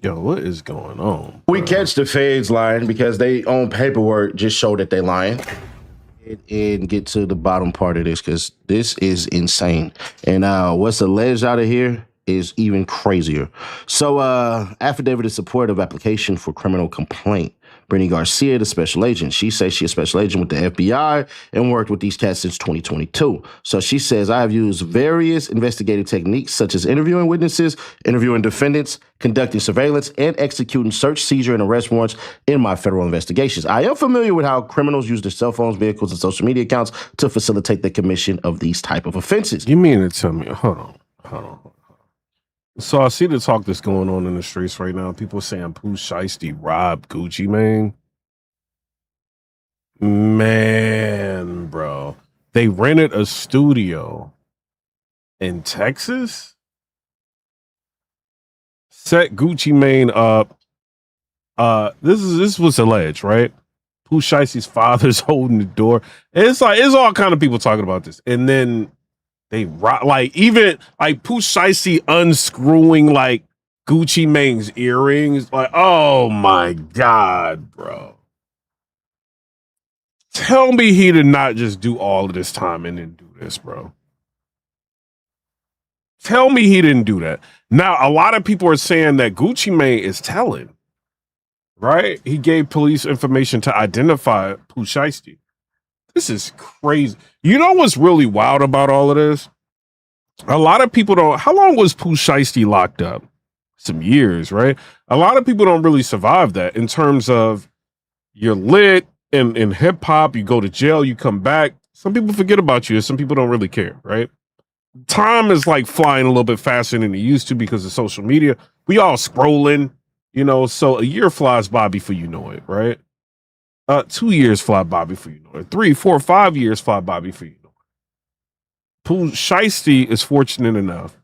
Yo, what is going on? We catch the feds lying because they own paperwork just show that they lying. And get to the bottom part of this because this is insane. And what's alleged out of here is even crazier. So affidavit in support of application for criminal complaint. Brittany Garcia, the special agent. She says she's a special agent with the FBI and worked with these cats since 2022. So she says, I have used various investigative techniques such as interviewing witnesses, interviewing defendants, conducting surveillance, and executing search, seizure, and arrest warrants in my federal investigations. I am familiar with how criminals use their cell phones, vehicles, and social media accounts to facilitate the commission of these type of offenses. You mean to tell me, hold on. So I see the talk that's going on in the streets right now. People saying Pooh Shiesty robbed Gucci Mane. Man, bro. They rented a studio in Texas, set Gucci Mane up. This was alleged, right? Pooh Shiesty's father's holding the door. It's all kind of people talking about this. And then they rock, even Pooh Shiesty unscrewing Gucci Mane's earrings. Oh my God, bro. Tell me he did not just do all of this time and then do this, bro. Tell me he didn't do that. Now, a lot of people are saying that Gucci Mane is telling, right? He gave police information to identify Pooh Shiesty. This is crazy. You know what's really wild about all of this? A lot of people don't. How long was Pooh Shiesty locked up? Some years, right? A lot of people don't really survive that in terms of you're lit in hip hop, you go to jail, you come back. Some people forget about you. Some people don't really care, right? Time is flying a little bit faster than it used to because of social media. We all scrolling, so a year flies by before you know it, right? 2 years fly by before you know it. 3, 4, 5 years fly by before you know it. Pooh Shiesty is fortunate enough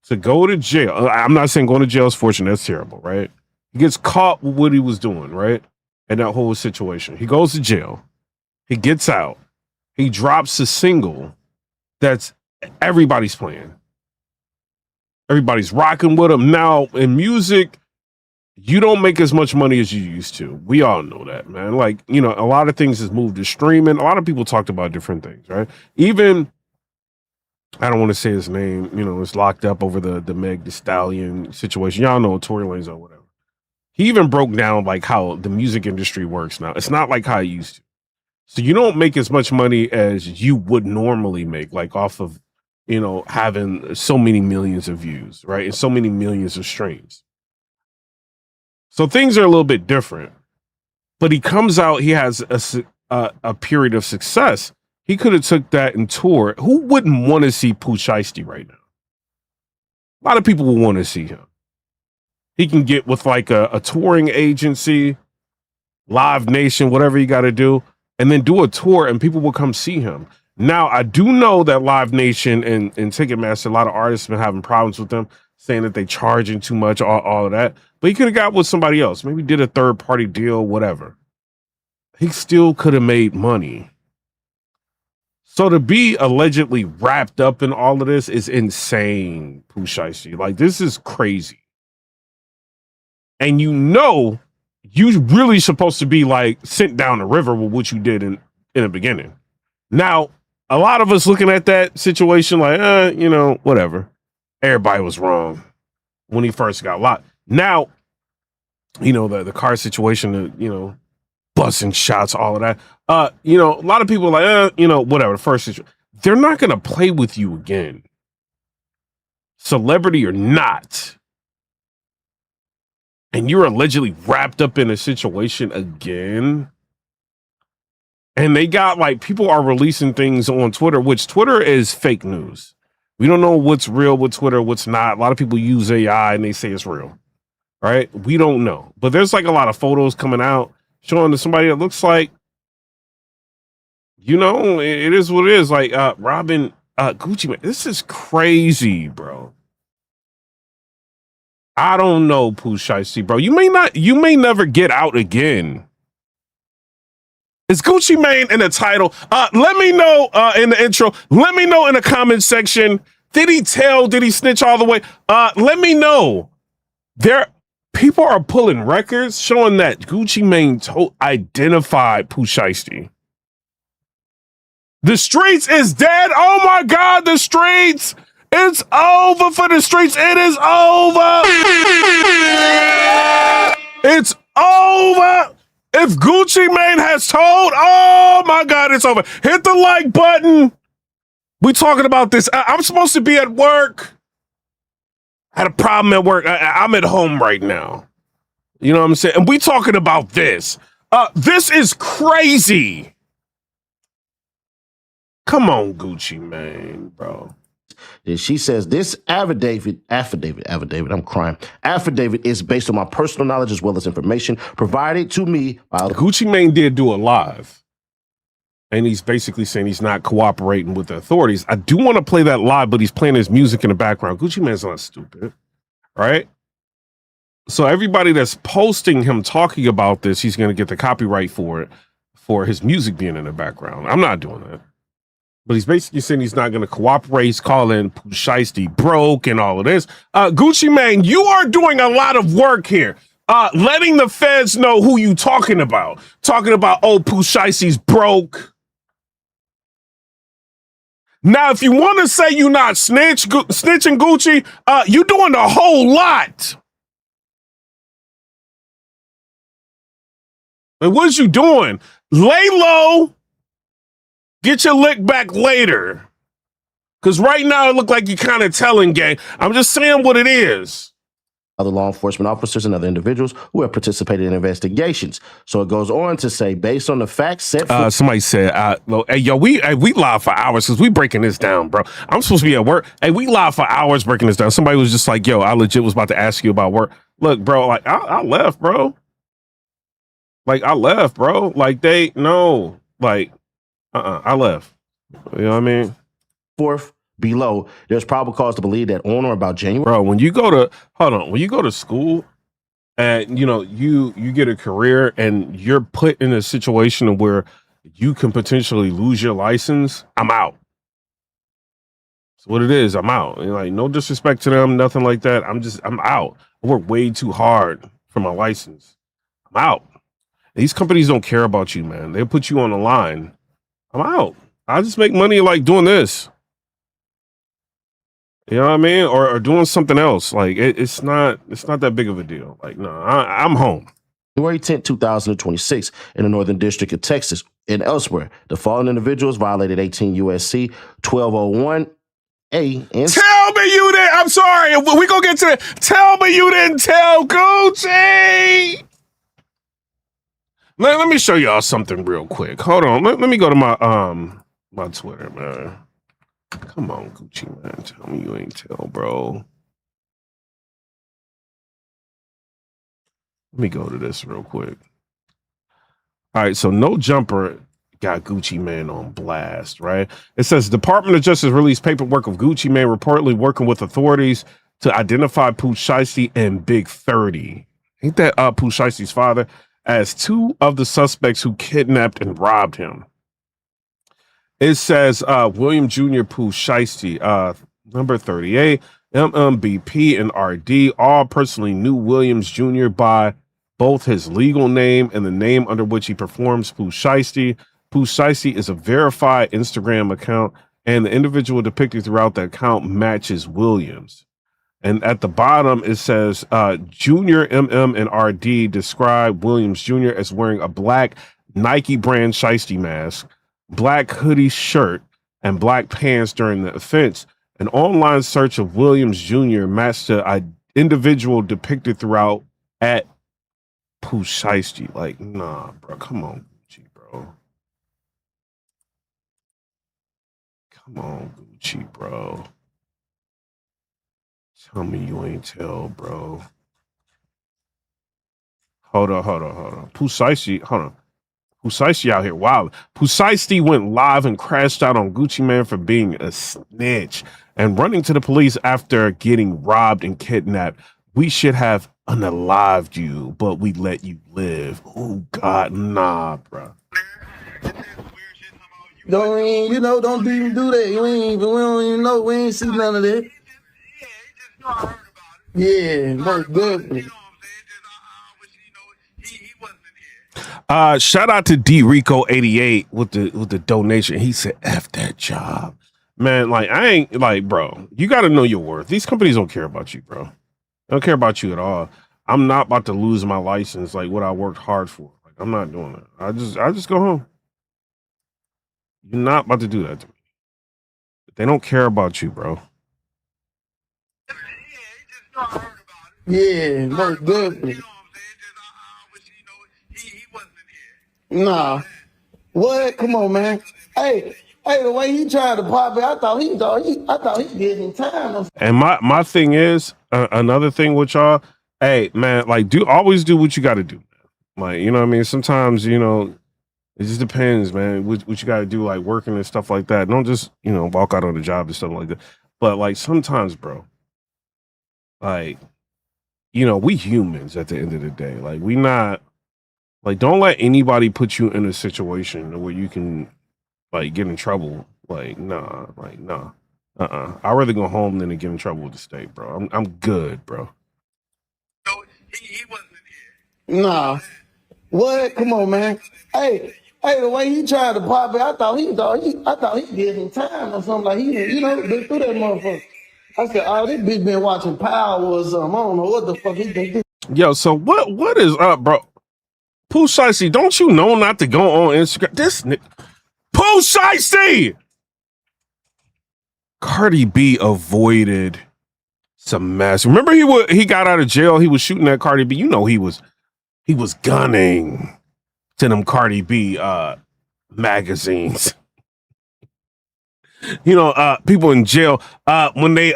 to go to jail. I'm not saying going to jail is fortunate. That's terrible, right? He gets caught with what he was doing, right? And that whole situation. He goes to jail. He gets out. He drops a single that's everybody's playing. Everybody's rocking with him. Now, in music, you don't make as much money as you used to. We all know that, man. A lot of things has moved to streaming. A lot of people talked about different things, right? Even, I don't want to say his name, it's locked up over the Meg Thee Stallion situation. Y'all know Tory Lanez or whatever. He even broke down how the music industry works now. It's not like how it used to. So you don't make as much money as you would normally make, off of, having so many millions of views, right? And so many millions of streams. So things are a little bit different, but he comes out, he has a period of success. He could have took that and toured. Who wouldn't want to see Pooh Shiesty right now? A lot of people will want to see him. He can get with a touring agency, Live Nation, whatever you got to do, and then do a tour and people will come see him. Now, I do know that Live Nation and Ticketmaster, a lot of artists have been having problems with them, saying that they charging too much, all of that. But he could have got with somebody else. Maybe did a third-party deal, whatever. He still could have made money. So to be allegedly wrapped up in all of this is insane, Pooh Shiesty. This is crazy. And you really supposed to be sent down the river with what you did in the beginning. Now, a lot of us looking at that situation whatever. Everybody was wrong when he first got locked. Now, the car situation, busting shots, all of that. A lot of people are whatever, the first situation. They're not going to play with you again. Celebrity or not. And you're allegedly wrapped up in a situation again. And they got people are releasing things on Twitter, which Twitter is fake news. We don't know what's real with Twitter, what's not. A lot of people use AI and they say it's real, right? We don't know. But there's a lot of photos coming out showing to somebody that looks like, it is what it is. Robin Gucci Mane. This is crazy, bro. I don't know, Pooh Shiesty, bro. You may never get out again. Is Gucci Mane in the title? Let me know in the intro. Let me know in the comment section. Did he snitch all the way? Let me know. People are pulling records showing that Gucci Mane identified Pooh Shiesty. The streets is dead. Oh my God, the streets. It's over for the streets. It is over. It's over. If Gucci Mane has told, oh my God, it's over. Hit the like button. We talking about this. I'm supposed to be at work. I had a problem at work. I'm at home right now. You know what I'm saying? And we talking about this. This is crazy. Come on, Gucci Mane, bro. She says this affidavit, I'm crying. Affidavit is based on my personal knowledge as well as information provided to me by Gucci Mane did do a live. And he's basically saying he's not cooperating with the authorities. I do want to play that live, but he's playing his music in the background. Gucci Mane's not stupid, right? So everybody that's posting him talking about this, he's going to get the copyright for it, for his music being in the background. I'm not doing that. But he's basically saying he's not going to cooperate. He's calling Pooh Shiesty broke and all of this. Gucci Mane, you are doing a lot of work here. Letting the feds know who you talking about. Talking about, oh, Pooh Shiesty's broke. Now, if you want to say you're not snitching Gucci, you're doing a whole lot. And what's you doing? Lay low. Get your lick back later. Because right now it look like you're kind of telling, gang. I'm just saying what it is. Other law enforcement officers and other individuals who have participated in investigations. So it goes on to say, based on the facts set forth. Somebody said, hey, yo, we live for hours because we breaking this down, bro. I'm supposed to be at work. Hey, we live for hours breaking this down. Somebody was just like, yo, I legit was about to ask you about work. Look, bro, like, I left, bro. Like, I left, bro. Like, I left. You know what I mean? Fourth, below, there's probable cause to believe that on or about January. Bro, when you go to school and you get a career and you're put in a situation where you can potentially lose your license, I'm out. That's what it is. I'm out. And like, no disrespect to them, nothing like that. I'm out. I work way too hard for my license. I'm out. These companies don't care about you, man. They'll put you on the line. I'm out. I just make money like doing this. You know what I mean? Or doing something else. Like it's not that big of a deal. Like, no, I'm home. January 10th, 2026 in the Northern District of Texas and elsewhere. The following individuals violated 18 USC 1201A. Tell me you didn't. I'm sorry. We gonna get to that. Tell me you didn't tell Gucci. Let me show y'all something real quick. Hold on. Let me go to my Twitter, man. Come on, Gucci, man. Tell me you ain't tell, bro. Let me go to this real quick. All right, so No Jumper got Gucci Mane on blast, right? It says Department of Justice released paperwork of Gucci Mane reportedly working with authorities to identify Pooh Shiesty and Big 30. Ain't that Pooh Shiesty's father? As two of the suspects who kidnapped and robbed him. It says William Jr. Pooh Shiesty, number 38, MMBP and RD, all personally knew Williams Jr. by both his legal name and the name under which he performs Pooh Shiesty. Pooh Shiesty is a verified Instagram account, and the individual depicted throughout the account matches Williams. And at the bottom, it says, Junior MM and RD describe Williams Jr. as wearing a black Nike brand Shiesty mask, black hoodie shirt, and black pants during the offense. An online search of Williams Jr. matched the individual depicted throughout at Pooh Shiesty. Like, nah, bro. Come on, Gucci, bro. Come on, Gucci, bro. Tell me you ain't tell, bro. Hold on. Pooh Shiesty, hold on. Pooh Shiesty out here wild. Pooh Shiesty went live and crashed out on Gucci Mane for being a snitch and running to the police after getting robbed and kidnapped. We should have unalived you, but we let you live. Oh God, nah, bro. Don't even do that. We don't even know. We ain't see none of that. Yeah, most definitely. Shout out to D Rico 88 with the donation. He said, F that job. Man, like I ain't like, bro, you gotta know your worth. These companies don't care about you, bro. They don't care about you at all. I'm not about to lose my license like what I worked hard for. Like I'm not doing it. I just go home. You're not about to do that to me. They don't care about you, bro. Yeah, most definitely. Nah. What? Come on, man. Hey, the way he tried to pop it, I thought he did in time. And my thing is another thing with y'all. Hey, man, like always do what you got to do. Like you know what I mean. Sometimes it just depends, man. What you got to do, like working and stuff like that. Don't just walk out on the job and stuff like that. But like sometimes, bro, like we humans at the end of the day. Like we not like don't let anybody put you in a situation where you can like get in trouble. Like nah. I'd rather go home than to get in trouble with the state, bro. I'm good, bro. No, he wasn't here. Nah. What? Come on, man. Hey, the way he tried to pop it, I thought he did in time or something. Like he been through that motherfucker. I said, oh, this bitch been watching Power or something. I don't know what the fuck he think. Yo, so what is up, bro? Pooh Shiesty, don't you know not to go on Instagram? This Pooh Shiesty! Cardi B avoided some mess. Remember he got out of jail, he was shooting at Cardi B. He was gunning to them Cardi B magazines. People in jail when they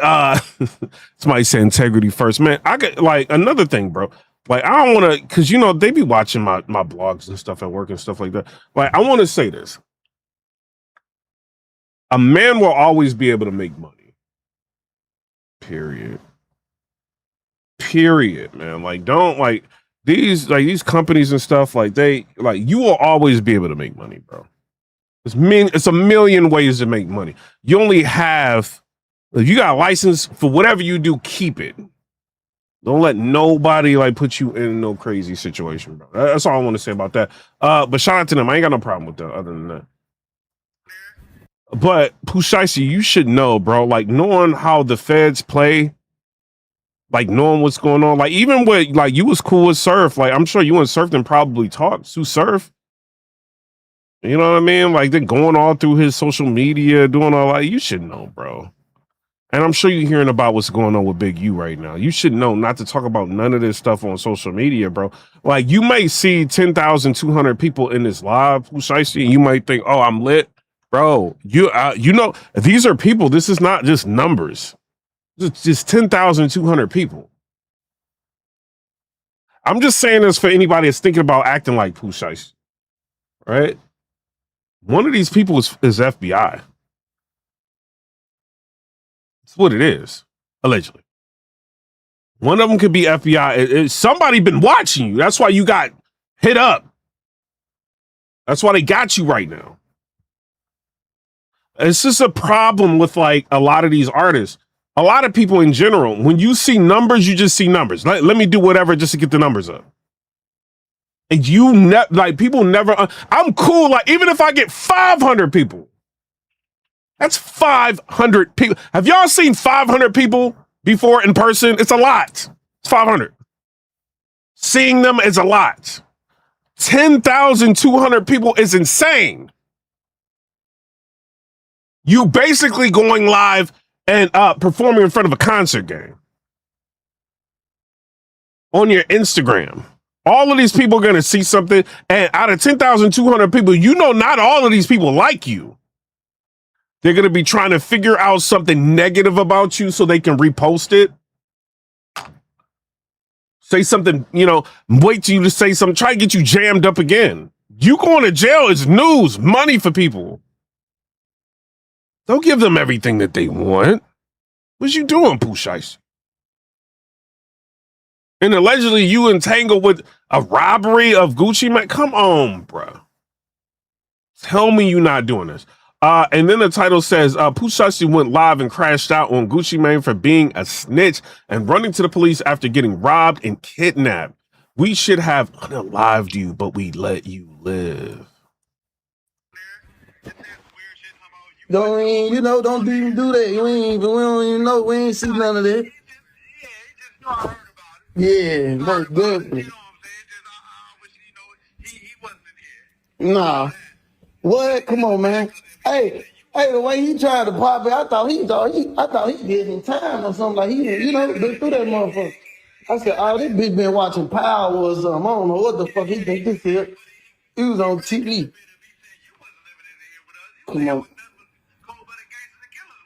somebody say integrity first. Man, I get like another thing, bro. Like I don't want to, because they be watching my blogs and stuff at work and stuff like that. Like I want to say this: a man will always be able to make money. Period, man. Like don't like these companies and stuff. Like you will always be able to make money, bro. It's a million ways to make money. You only have, if you got a license for whatever you do, keep it. Don't let nobody like put you in no crazy situation, bro. That's all I want to say about that. But shout out to them. I ain't got no problem with that other than that. But Pooh Shiesty, you should know, bro, like knowing how the feds play, like knowing what's going on. Like even with like you was cool with Surf. Like I'm sure you and Surf and probably talked to Surf. You know what I mean? Like they're going all through his social media, doing all that. You should know, bro. And I'm sure you're hearing about what's going on with Big U right now. You should know not to talk about none of this stuff on social media, bro. Like you may see 10,200 people in this live, Pooh Shiesty, and you might think, "Oh, I'm lit, bro." These are people. This is not just numbers. It's just 10,200 people. I'm just saying this for anybody that's thinking about acting like Pooh Shiesty, right? One of these people is FBI. That's what it is, allegedly. One of them could be FBI. Somebody been watching you. That's why you got hit up. That's why they got you right now. It's just a problem with like a lot of these artists. A lot of people in general, when you see numbers, you just see numbers. Let me do whatever just to get the numbers up. And people never, I'm cool. Like, even if I get 500 people, that's 500 people. Have y'all seen 500 people before in person? It's a lot. It's 500. Seeing them is a lot. 10,200 people is insane. You basically going live and performing in front of a concert game on your Instagram. All of these people are going to see something, and out of 10,200 people, not all of these people like you. They're going to be trying to figure out something negative about you so they can repost it. Say something, wait till you to say something, try to get you jammed up again. You going to jail is news, money for people. Don't give them everything that they want. What's you doing, Pooh Shiesty? And allegedly you entangled with a robbery of Gucci Mane. Come on, bro. Tell me you're not doing this. And then the title says, Pooh Shiesty went live and crashed out on Gucci Mane for being a snitch and running to the police after getting robbed and kidnapped. We should have unalived you, but we let you live. Don't even, don't even do that. We don't even know. We ain't see none of that. Yeah, most definitely. Nah. What? Come on, man. Hey, the way he tried to pop it, I thought he did in time or something. Like he, been through that motherfucker. I said, oh, this bitch been watching Power or something. I don't know what the fuck he think this is. He was on TV. Come on.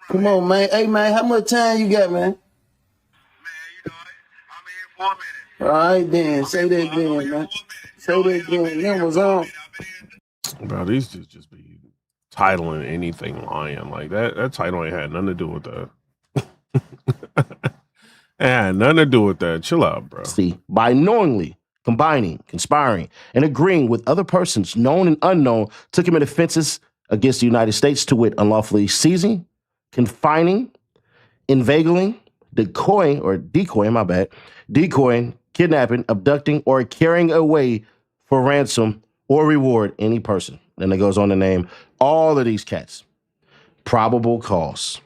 Come on, man. Hey, man, how much time you got, man? I'm here for a minute. All right, then. Say that then, man. Say that then. Numbers on. Bro, these dudes just be titling anything lying. Like that title ain't had nothing to do with that. It had nothing to do with that. Chill out, bro. See, by knowingly combining, conspiring, and agreeing with other persons, known and unknown, to commit offenses against the United States, to wit, unlawfully seizing, confining, inveigling, decoying, kidnapping, abducting, or carrying away for ransom or reward any person. Then it goes on to name all of these cats. Probable cause.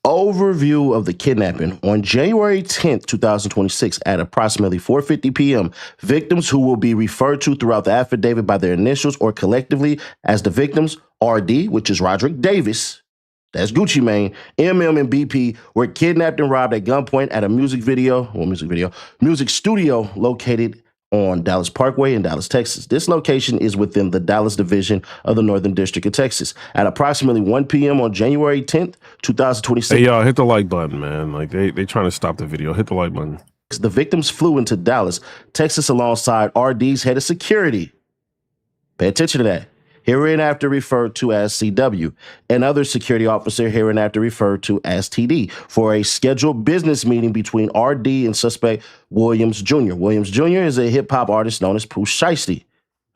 Overview of the kidnapping. On January 10th, 2026, at approximately 4:50 p.m., victims, who will be referred to throughout the affidavit by their initials or collectively as the victims, RD, which is Roderick Davis, that's Gucci Mane, MM, and BP, were kidnapped and robbed at gunpoint at a music studio located on Dallas Parkway in Dallas, Texas. This location is within the Dallas division of the Northern District of Texas. At approximately 1 p.m. on January 10th, 2026. Hey, y'all, hit the like button, man. Like, they trying to stop the video. Hit the like button. The victims flew into Dallas, Texas, alongside RD's head of security. Pay attention to that. Hereinafter referred to as CW, and other security officer hereinafter referred to as TD, for a scheduled business meeting between RD and suspect Williams Jr. Williams Jr. is a hip-hop artist known as Pooh Shiesty.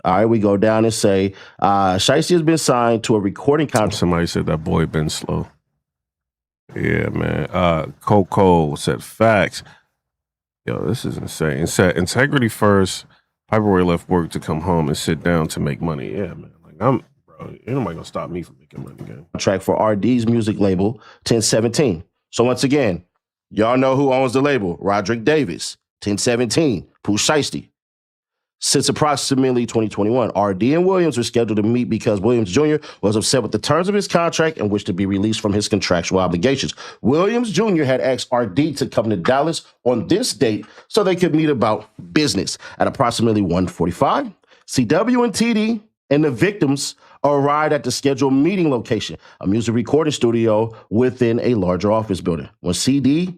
All right, we go down and say, Shiesty has been signed to a recording contract. Somebody said that boy been slow. Yeah, man. Coco said facts. Yo, this is insane. It said integrity first. Piperboy left work to come home and sit down to make money. Yeah, man. Bro, ain't nobody gonna stop me from making money again. Track for RD's music label, 1017. So once again, y'all know who owns the label. Roderick Davis, 1017, Pooh Shiesty. Since approximately 2021, RD and Williams were scheduled to meet because Williams Jr. was upset with the terms of his contract and wished to be released from his contractual obligations. Williams Jr. had asked RD to come to Dallas on this date so they could meet about business. At approximately 1:45, CW and TD and the victims arrived at the scheduled meeting location, a music recording studio within a larger office building. When CW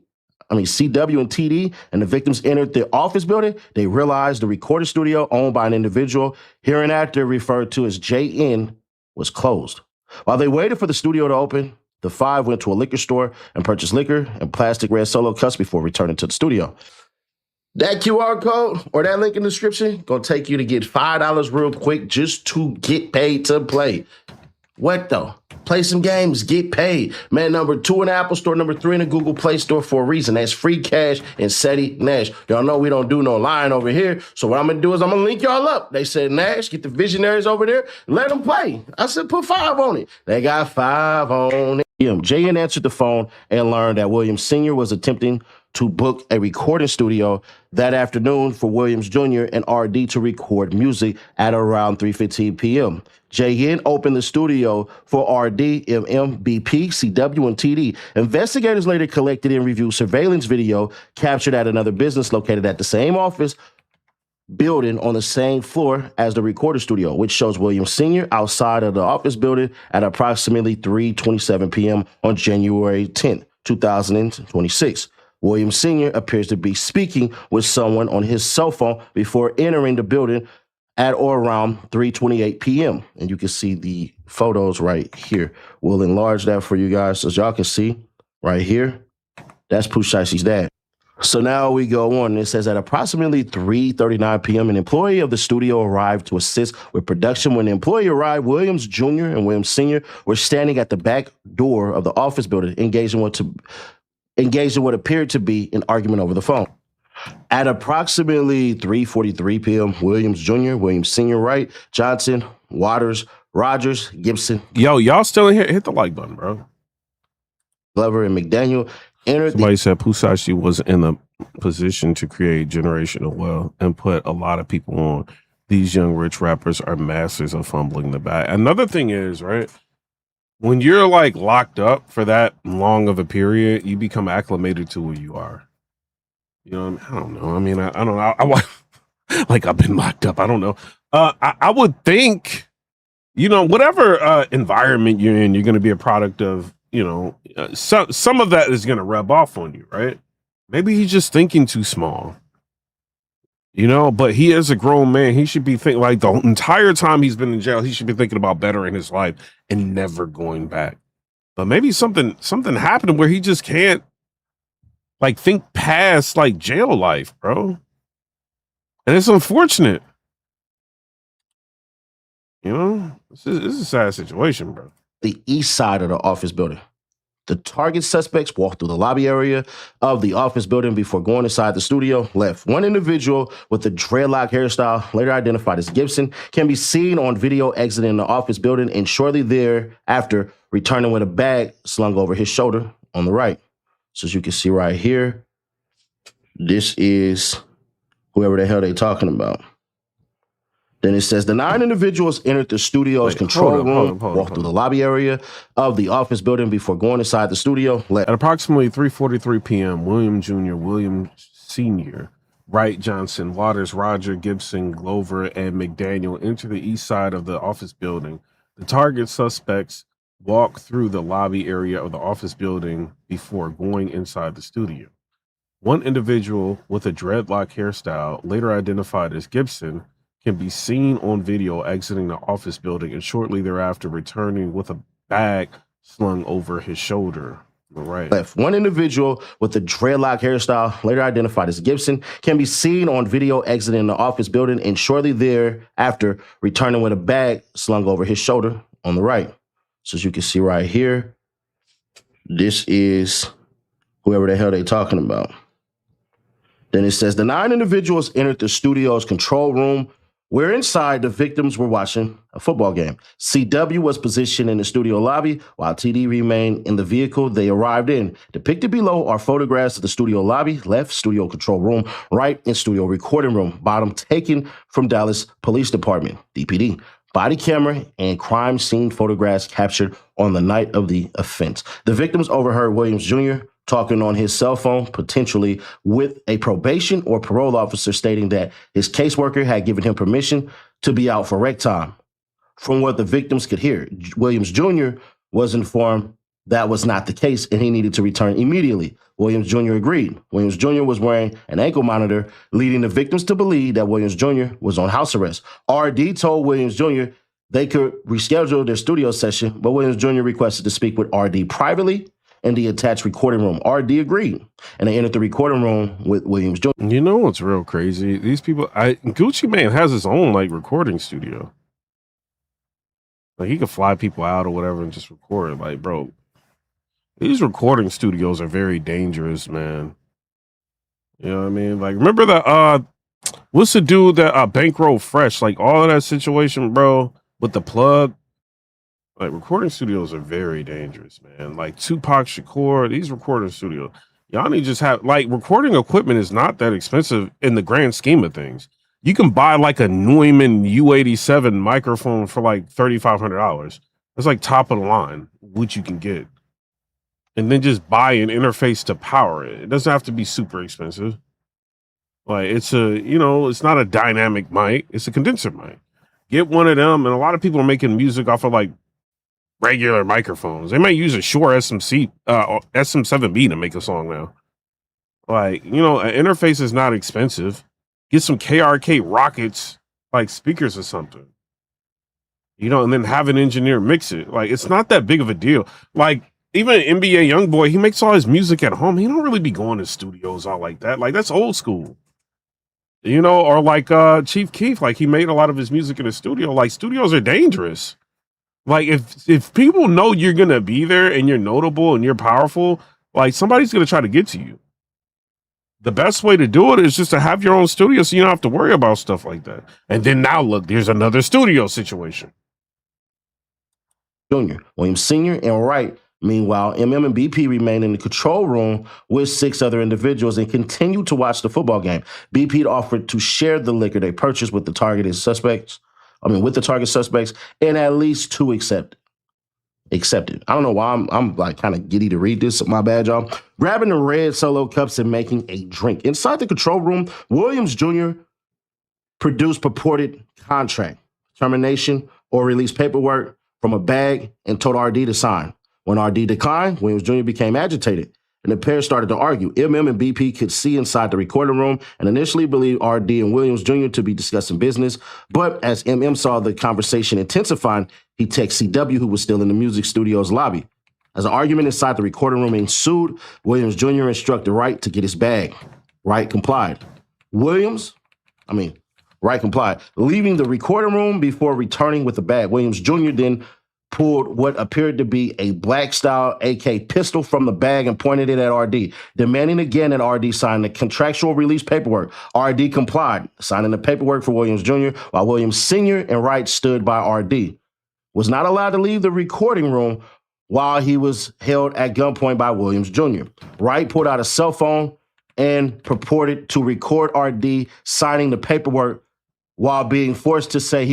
and TD and the victims entered the office building, they realized the recording studio, owned by an individual hereinafter referred to as JN, was closed. While they waited for the studio to open, the five went to a liquor store and purchased liquor and plastic red Solo cups before returning to the studio. That QR code or that link in the description gonna take you to get $5 real quick just to get paid to play. What though? Play some games, get paid. Man, number 2 in the Apple Store, number 3 in the Google Play Store for a reason. That's free cash and SETI Nash. Y'all know we don't do no lying over here. So what I'm gonna do is I'm gonna link y'all up. They said, Nash, get the visionaries over there, let them play. I said, put 5 on it. They got 5 on it. JN answered the phone and learned that Williams Sr. was attempting to book a recording studio that afternoon for Williams Jr. and RD to record music at around 3:15 p.m. JN opened the studio for RD, MM, BP, CW, and TD. Investigators later collected and reviewed surveillance video captured at another business located at the same office building on the same floor as the recording studio, which shows Williams Sr. outside of the office building at approximately 3:27 p.m. on January 10th, 2026. Williams Sr. appears to be speaking with someone on his cell phone before entering the building at or around 3:28 p.m. And you can see the photos right here. We'll enlarge that for you guys so y'all can see right here. That's Pooh Shiesty's dad. So now we go on. It says at approximately 3:39 p.m., an employee of the studio arrived to assist with production. When the employee arrived, Williams Jr. and Williams Sr. were standing at the back door of the office building, engaged in what appeared to be an argument over the phone. At approximately 3:43 p.m., Williams Jr., Williams Sr., Wright, Johnson, Waters, Rogers, Gibson, Yo, y'all still in here? Hit the like button, bro. Glover, and McDaniel entered Somebody said Pooh Shiesty was in a position to create generational wealth and put a lot of people on. These young rich rappers are masters of fumbling the bag. Another thing is, right, when you're like locked up for that long of a period, you become acclimated to who you are. You know what I mean? I don't know. I mean, I don't know. Like I've been locked up. I don't know. I would think, you know, whatever environment you're in, you're going to be a product of, you know, some of that is going to rub off on you, right? Maybe he's just thinking too small, you know, but he is a grown man. He should be thinking, like, the entire time he's been in jail, he should be thinking about bettering his life and never going back. But maybe something happened where he just can't, like, think past, like, jail life, bro. And it's unfortunate. You know, this is a sad situation, bro. the east side of the office building. The target suspects walked through the lobby area of the office building before going inside the studio. Left. One individual with a dreadlock hairstyle, later identified as Gibson, can be seen on video exiting the office building and shortly thereafter returning with a bag slung over his shoulder on the right. So as you can see right here, this is whoever the hell they talking about. Then it says the 9 individuals entered the studio's control room, walked through the lobby area of the office building before going inside the studio. At approximately 3:43 p.m., William Jr., William Sr., Wright, Johnson, Waters, Roger, Gibson, Glover, and McDaniel entered the east side of the office building. The target suspects walked through the lobby area of the office building before going inside the studio. One individual with a dreadlock hairstyle, later identified as Gibson, can be seen on video exiting the office building and shortly thereafter returning with a bag slung over his shoulder. Right. Left. One individual with a dreadlock hairstyle, later identified as Gibson, can be seen on video exiting the office building and shortly thereafter returning with a bag slung over his shoulder on the right. So as you can see right here, this is whoever the hell they talking about. Then it says the 9 individuals entered the studio's control room where inside the victims were watching a football game. CW was positioned in the studio lobby while TD remained in the vehicle they arrived in. Depicted below are photographs of the studio lobby, left studio control room, right and studio recording room, bottom taken from Dallas Police Department, DPD. Body camera and crime scene photographs captured on the night of the offense. The victims overheard Williams Jr. talking on his cell phone, potentially with a probation or parole officer stating that his caseworker had given him permission to be out for rec time. From what the victims could hear, Williams Jr. was informed that was not the case and he needed to return immediately. Williams Jr. agreed. Williams Jr. was wearing an ankle monitor, leading the victims to believe that Williams Jr. was on house arrest. RD told Williams Jr. they could reschedule their studio session, but Williams Jr. requested to speak with RD privately in the attached recording room. RD agreed, and they entered the recording room with Williams Jr. You know what's real crazy? These people, Gucci Mane has his own like recording studio. Like he could fly people out or whatever and just record. Like, bro, these recording studios are very dangerous, man. You know what I mean? Like, remember that? What's the dude that bankroll Fresh? Like all of that situation, bro, with the plug. Like recording studios are very dangerous, man. Like Tupac Shakur, these recording studios, y'all need to just have like recording equipment is not that expensive in the grand scheme of things. You can buy like a Neumann U87 microphone for like $3,500. That's like top of the line, which you can get. And then just buy an interface to power it. It doesn't have to be super expensive. Like it's it's not a dynamic mic, it's a condenser mic. Get one of them, and a lot of people are making music off of like regular microphones. They might use a Shure SM7B to make a song now. Like, an interface is not expensive. Get some KRK Rockets, like speakers or something. And then have an engineer mix it. Like, it's not that big of a deal. Like, even NBA Youngboy, he makes all his music at home. He don't really be going to studios all like that. Like, that's old school. Or like Chief Keef, like he made a lot of his music in the studio. Like, studios are dangerous. Like if people know you're gonna be there and you're notable and you're powerful, like somebody's gonna try to get to you. the best way to do it is just to have your own studio so you don't have to worry about stuff like that. And then now look, there's another studio situation. Jr., Williams Sr., and Wright. Meanwhile, MM and BP remained in the control room with 6 other individuals and continued to watch the football game. BP offered to share the liquor they purchased with the target suspects, and at least 2 accepted. I don't know why I'm like kind of giddy to read this. My bad, y'all. Grabbing the red solo cups and making a drink. Inside the control room, Williams Jr. produced purported contract, termination, or release paperwork from a bag and told RD to sign. When RD declined, Williams Jr. became agitated, and the pair started to argue. MM and BP could see inside the recording room and initially believed RD and Williams Jr. to be discussing business, but as MM saw the conversation intensifying, he texted CW, who was still in the music studio's lobby. As an argument inside the recording room ensued, Williams Jr. instructed Wright to get his bag. Wright complied. Wright complied, leaving the recording room before returning with the bag. Williams Jr. then pulled what appeared to be a black-style AK pistol from the bag and pointed it at RD, demanding again that RD sign the contractual release paperwork. RD complied, signing the paperwork for Williams Jr., while Williams Sr. and Wright stood by RD. Was not allowed to leave the recording room while he was held at gunpoint by Williams Jr. Wright pulled out a cell phone and purported to record RD signing the paperwork while being forced to say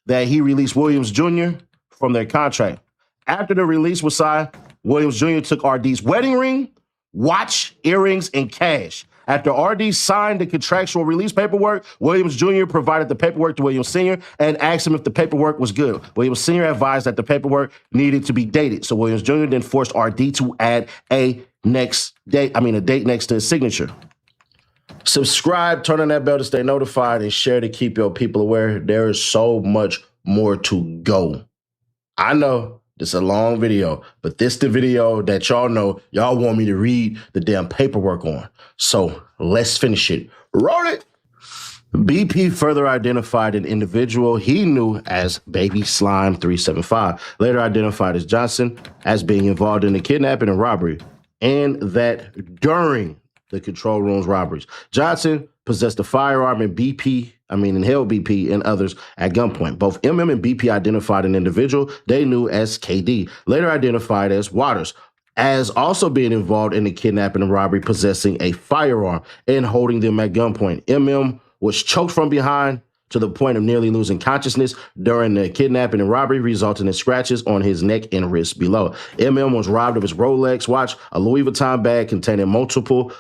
that he released Williams Jr. from their contract. After the release was signed, Williams Jr. took RD's wedding ring, watch, earrings, and cash. After RD signed the contractual release paperwork, Williams Jr. provided the paperwork to Williams Sr. and asked him if the paperwork was good. Williams Sr. advised that the paperwork needed to be dated, so Williams Jr. then forced RD to add a date next to his signature. Subscribe, turn on that bell to stay notified, and share to keep your people aware. There is so much more to go. I know this is a long video, but this the video that y'all know y'all want me to read the damn paperwork on. So let's finish it. Roll it. BP further identified an individual he knew as Baby Slime 375, later identified as Johnson, as being involved in the kidnapping and robbery, and that during the control room's robberies, Johnson possessed a firearm and held BP and others at gunpoint. Both MM and BP identified an individual they knew as KD, later identified as Waters, as also being involved in the kidnapping and robbery, possessing a firearm and holding them at gunpoint. MM was choked from behind to the point of nearly losing consciousness during the kidnapping and robbery, resulting in scratches on his neck and wrists below. MM was robbed of his Rolex watch, a Louis Vuitton bag containing multiple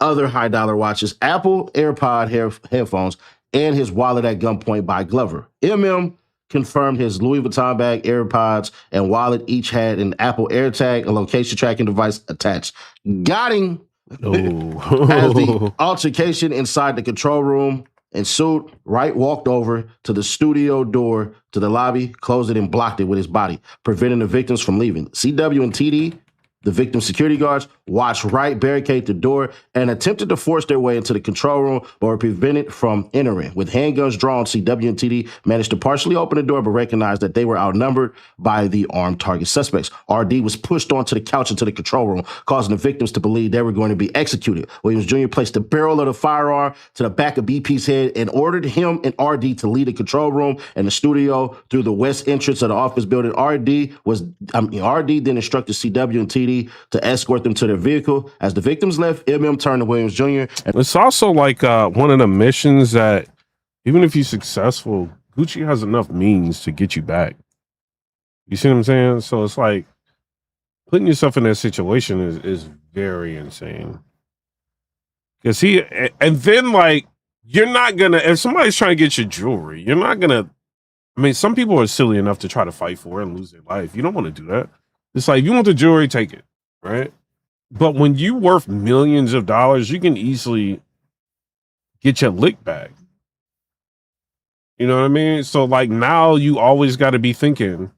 other high-dollar watches, Apple AirPod headphones, and his wallet at gunpoint by Glover. MM confirmed his Louis Vuitton bag, AirPods, and wallet each had an Apple AirTag, a location tracking device attached. Got him. As the altercation inside the control room ensued, Wright walked over to the studio door to the lobby, closed it, and blocked it with his body, preventing the victims from leaving. CW and TD, the victim's security guards, watched Wright barricade the door and attempted to force their way into the control room, but were prevented from entering. With handguns drawn, CW and TD managed to partially open the door, but recognized that they were outnumbered by the armed target suspects. RD was pushed onto the couch into the control room, causing the victims to believe they were going to be executed. Williams Jr. placed the barrel of the firearm to the back of BP's head and ordered him and RD to leave the control room and the studio through the west entrance of the office building. RD then instructed CW and TD to escort them to their vehicle. As the victims left, MM turned to Williams Jr. It's also like one of the missions that even if you're successful, Gucci has enough means to get you back. You see what I'm saying? So it's like putting yourself in that situation is very insane. Because and then like, you're not gonna, if somebody's trying to get your jewelry, you're not gonna, some people are silly enough to try to fight for it and lose their life. You don't want to do that. It's like, if you want the jewelry, take it, right? But when you're worth millions of dollars, you can easily get your lick back. You know what I mean? So like now you always got to be thinking,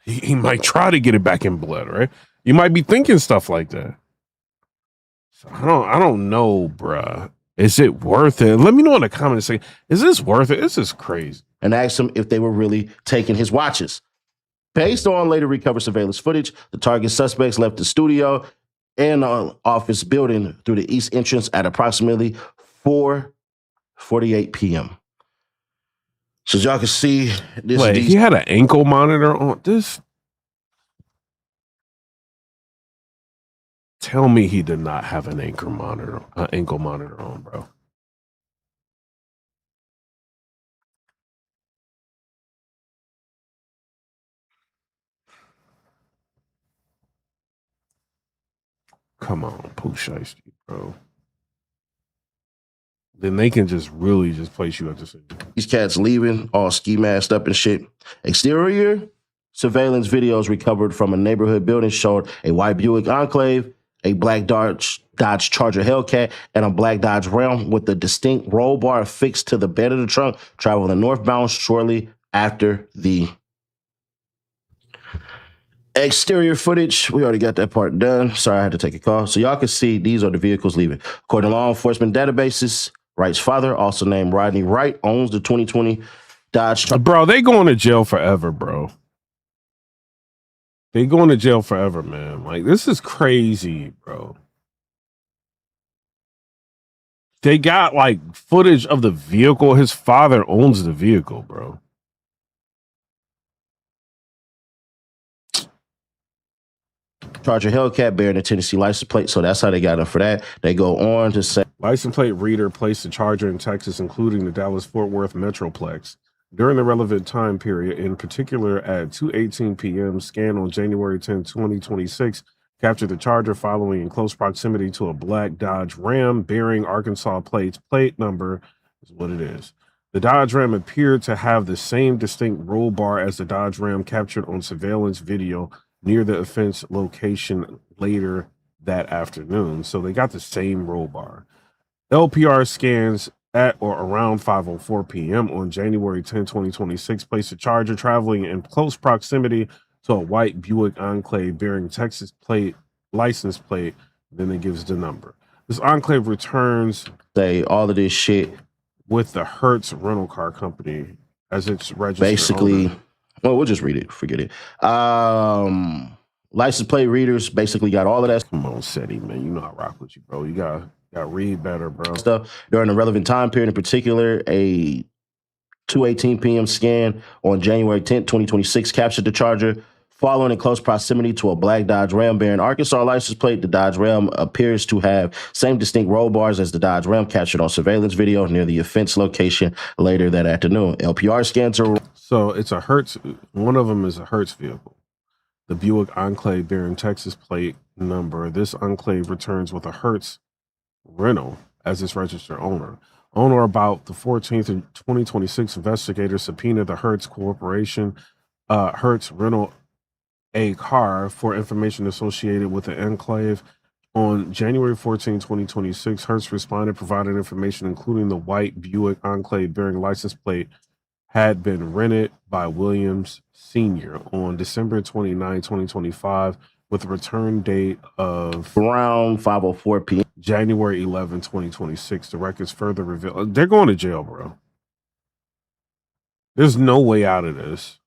he might try to get it back in blood, right? You might be thinking stuff like that. So I don't know, bruh. Is it worth it? Let me know in the comments. Say, is this worth it? This is crazy. And asked him if they were really taking his watches. Based on later recovered surveillance footage, the target suspects left the studio and office building through the east entrance at approximately 4:48 p.m. So as y'all can see, this Wait, he had an ankle monitor on this. Tell me he did not have an ankle monitor on, bro. Come on, Pooh Shiesty, bro. Then they can just really just place you at the scene. These cats leaving, all ski masked up and shit. Exterior surveillance videos recovered from a neighborhood building showed a white Buick Enclave, a black Dodge Charger Hellcat, and a black Dodge Ram with a distinct roll bar affixed to the bed of the trunk, traveling northbound shortly after the exterior footage. We already got that part done. Sorry, I had to take a call. So y'all can see these are the vehicles leaving. According to law enforcement databases, Wright's father, also named Rodney Wright, owns the 2020 Dodge. Bro, they going to jail forever, bro. They going to jail forever, man. Like, this is crazy, bro. They got, like, footage of the vehicle. His father owns the vehicle, bro. Charger Hellcat bearing a Tennessee license plate, so that's how they got him for that. They go on to say license plate reader placed the Charger in Texas, including the Dallas-Fort Worth Metroplex. During the relevant time period, in particular at 2:18 p.m., scan on January 10, 2026, captured the Charger following in close proximity to a black Dodge Ram bearing Arkansas plates. Plate number is what it is. The Dodge Ram appeared to have the same distinct roll bar as the Dodge Ram captured on surveillance video near the offense location later that afternoon. So they got the same roll bar. LPR scans at or around 5:04 p.m. on January 10, 2026, placed a Charger traveling in close proximity to a white Buick Enclave bearing Texas license plate. Then it gives the number. This Enclave returns all of this shit with the Hertz rental car company as its registered basically owner. Well, we'll just read it. Forget it. License plate readers basically got all of that. Come on, SETI, man. You know I rock with you, bro. You got read better, bro. Stuff during the relevant time period, in particular, a 2:18 p.m. scan on January 10th, 2026, captured the Charger following in close proximity to a black Dodge Ram bearing Arkansas license plate. The Dodge Ram appears to have same distinct roll bars as the Dodge Ram captured on surveillance video near the offense location later that afternoon. LPR scans are... So it's a Hertz. One of them is a Hertz vehicle. The Buick Enclave bearing Texas plate number. This Enclave returns with a Hertz rental as its registered owner. On or about the 14th of 2026, investigators subpoenaed the Hertz Corporation, Hertz rental a car for information associated with the Enclave. On January 14, 2026, Hertz responded, provided information including the white Buick Enclave bearing license plate had been rented by Williams Sr. on December 29, 2025, with a return date of around 5:04 p.m. January 11, 2026. The records further reveal they're going to jail, bro. There's no way out of this.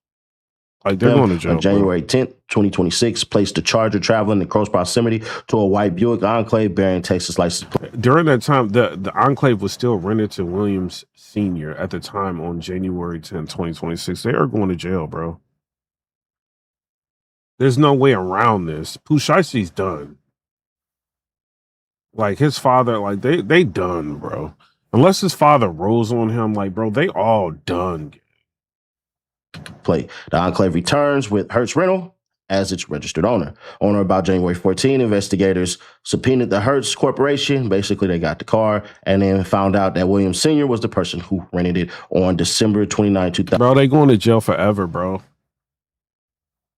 Like, they're going to jail. On January 10th, 2026, placed the Charger traveling in close proximity to a white Buick Enclave bearing Texas license plate. During that time, the Enclave was still rented to Williams Sr. at the time on January 10, 2026. They are going to jail, bro. There's no way around this. Pooh Shiesty's done. Like, his father, like, they done, bro. Unless his father rolls on him, like, bro, they all done. Plate. The Enclave returns with Hertz Rental as its registered owner. On or about January 14, investigators subpoenaed the Hertz Corporation. Basically, they got the car and then found out that Williams Sr. was the person who rented it on December 29, 2000. Bro, they going to jail forever, bro.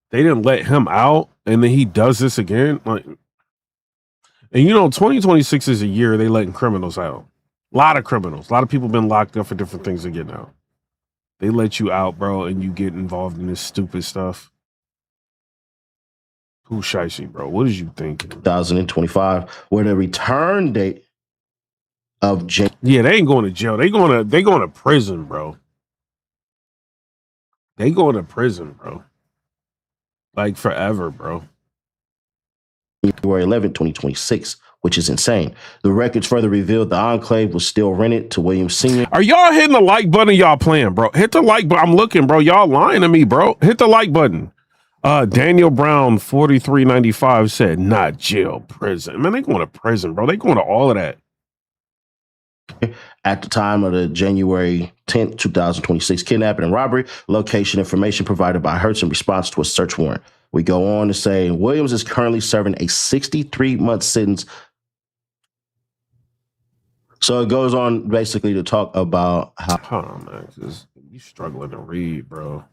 They didn't let him out, and then he does this again. Like, and you know, 2026 is a year they letting criminals out. A lot of criminals. A lot of people been locked up for different things and getting out. They let you out, bro, and you get involved in this stupid stuff. Pooh Shiesty, bro. What is you thinking? 2025, where the return date of yeah, they ain't going to jail. They going to prison, bro. They going to prison, bro. Like forever, bro. January 11th, 2026, which is insane. The records further revealed the enclave was still rented to Williams Sr. Are y'all hitting the like button? Y'all playing, bro? Hit the like button. I'm looking, bro. Y'all lying to me, bro. Hit the like button. Daniel Brown 4395 said, not jail, prison. Man, they going to prison, bro. They going to all of that. At the time of the January 10th, 2026 kidnapping and robbery, location information provided by Hertz in response to a search warrant. We go on to say Williams is currently serving a 63-month sentence. So it goes on basically to talk about how. Hold on, man. You struggling to read, bro.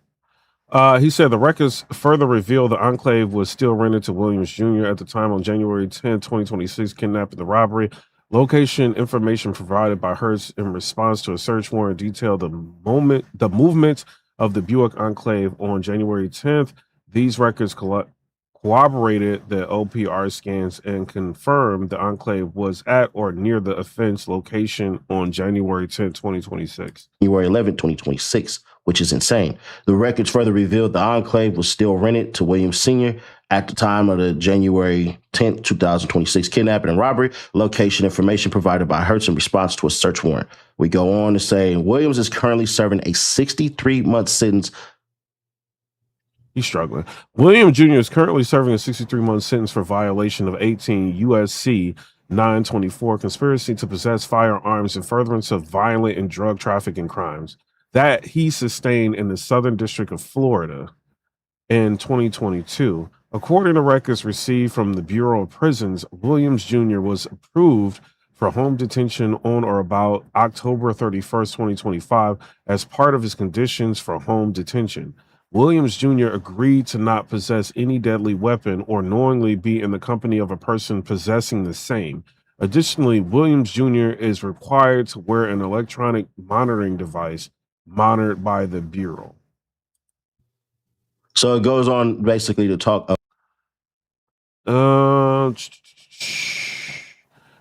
He said the records further reveal the enclave was still rented to Williams Jr. at the time on January 10, 2026, kidnapping the robbery. Location information provided by Hertz in response to a search warrant detailed the movement of the Buick Enclave on January 10th. These records corroborated the OPR scans and confirmed the Enclave was at or near the offense location on January 10, 2026. January 11, 2026, which is insane. The records further revealed the Enclave was still rented to Williams Sr. at the time of the January 10th, 2026 kidnapping and robbery. Location information provided by Hertz in response to a search warrant. We go on to say Williams is currently serving a 63-month sentence. He's struggling. William Jr. is currently serving a 63-month sentence for violation of 18 USC 924, conspiracy to possess firearms in furtherance of violent and drug trafficking crimes that he sustained in the Southern District of Florida in 2022. According to records received from the Bureau of Prisons, Williams Jr. was approved for home detention on or about October 31st, 2025, as part of his conditions for home detention. Williams Jr. agreed to not possess any deadly weapon or knowingly be in the company of a person possessing the same. Additionally, Williams Jr. is required to wear an electronic monitoring device monitored by the Bureau. So it goes on basically to talk.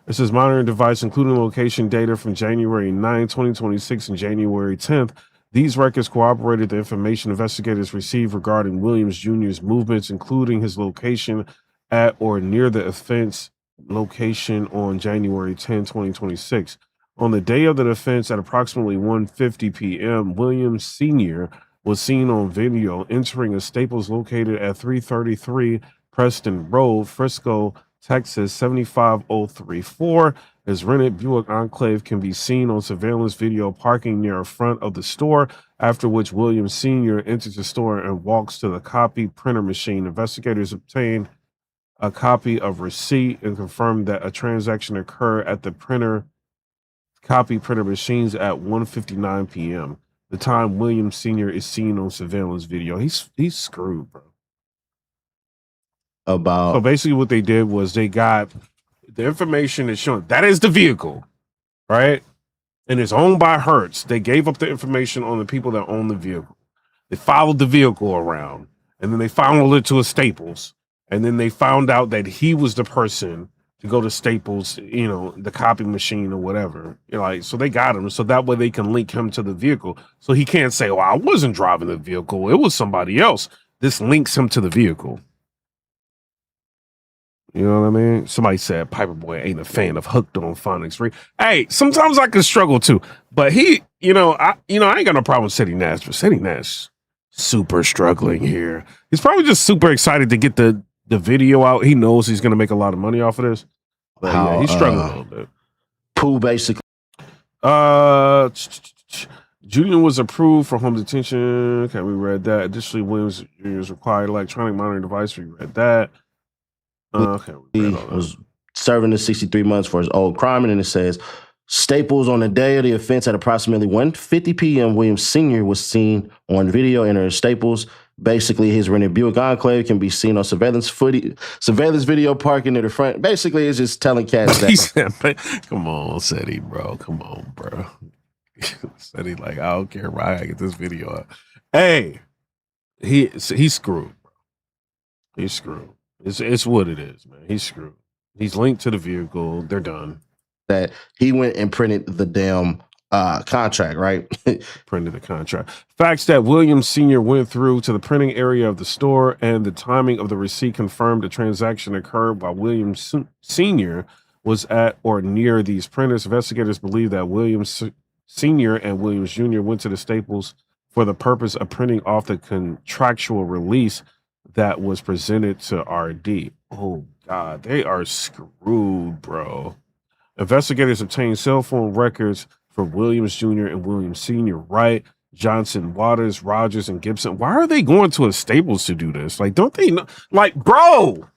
It says monitoring device, including location data from January 9, 2026 and January 10th. These records corroborated the information investigators received regarding Williams Jr.'s movements, including his location at or near the offense location on January 10, 2026. On the day of the offense at approximately 1:50 p.m., Williams Sr. was seen on video entering a Staples located at 333 Preston Road, Frisco, Texas 75034. His rented Buick Enclave can be seen on surveillance video parking near the front of the store, after which Williams Sr. enters the store and walks to the copy printer machine. Investigators obtained a copy of receipt and confirmed that a transaction occurred at the copy printer machines at 1:59 p.m. The time Williams Sr. is seen on surveillance video. He's screwed, bro. So basically what they did was they got the information is showing that is the vehicle, right? And it's owned by Hertz. They gave up the information on the people that own the vehicle. They followed the vehicle around, and then they followed it to a Staples. And then they found out that he was the person to go to Staples, you know, the copy machine or whatever. So they got him, so that way they can link him to the vehicle. So he can't say, well, I wasn't driving the vehicle. It was somebody else. This links him to the vehicle. You know what I mean? Somebody said Piper Boy ain't a fan of Hooked on Phonics 3. Hey, sometimes I can struggle too. But I ain't got no problem with Ceddy Nash, but Ceddy Nash super struggling here. He's probably just super excited to get the video out. He knows he's gonna make a lot of money off of this. But yeah, he's struggling a little bit. Pooh basically. Junior was approved for home detention. Okay, we read that. Additionally, Williams is required electronic monitoring device. We read that. Okay, he was serving the 63 months for his old crime, and then it says Staples on the day of the offense at approximately 1:50 p.m. Williams Sr. was seen on video entering Staples. Basically, his rented Buick Enclave can be seen on surveillance video parking near the front. Basically, it's just telling cats that. Come on, Ceddy, bro. Come on, bro. Ceddy, I don't care why I get this video out. Hey, he's screwed, bro. He's screwed. It's what it is, man. He's screwed. He's linked to the vehicle. They're done. That he went and printed the damn contract, right? Printed the contract. Facts that Williams Sr. went through to the printing area of the store and the timing of the receipt confirmed the transaction occurred while Williams Sr. was at or near these printers. Investigators believe that Williams Sr. and Williams Jr. went to the Staples for the purpose of printing off the contractual release that was presented to RD. Oh, God, they are screwed, bro. Investigators obtained cell phone records for Williams Jr. and Williams Sr., Wright, Johnson, Waters, Rogers, and Gibson. Why are they going to a Staples to do this? Like, don't they know? Like, bro.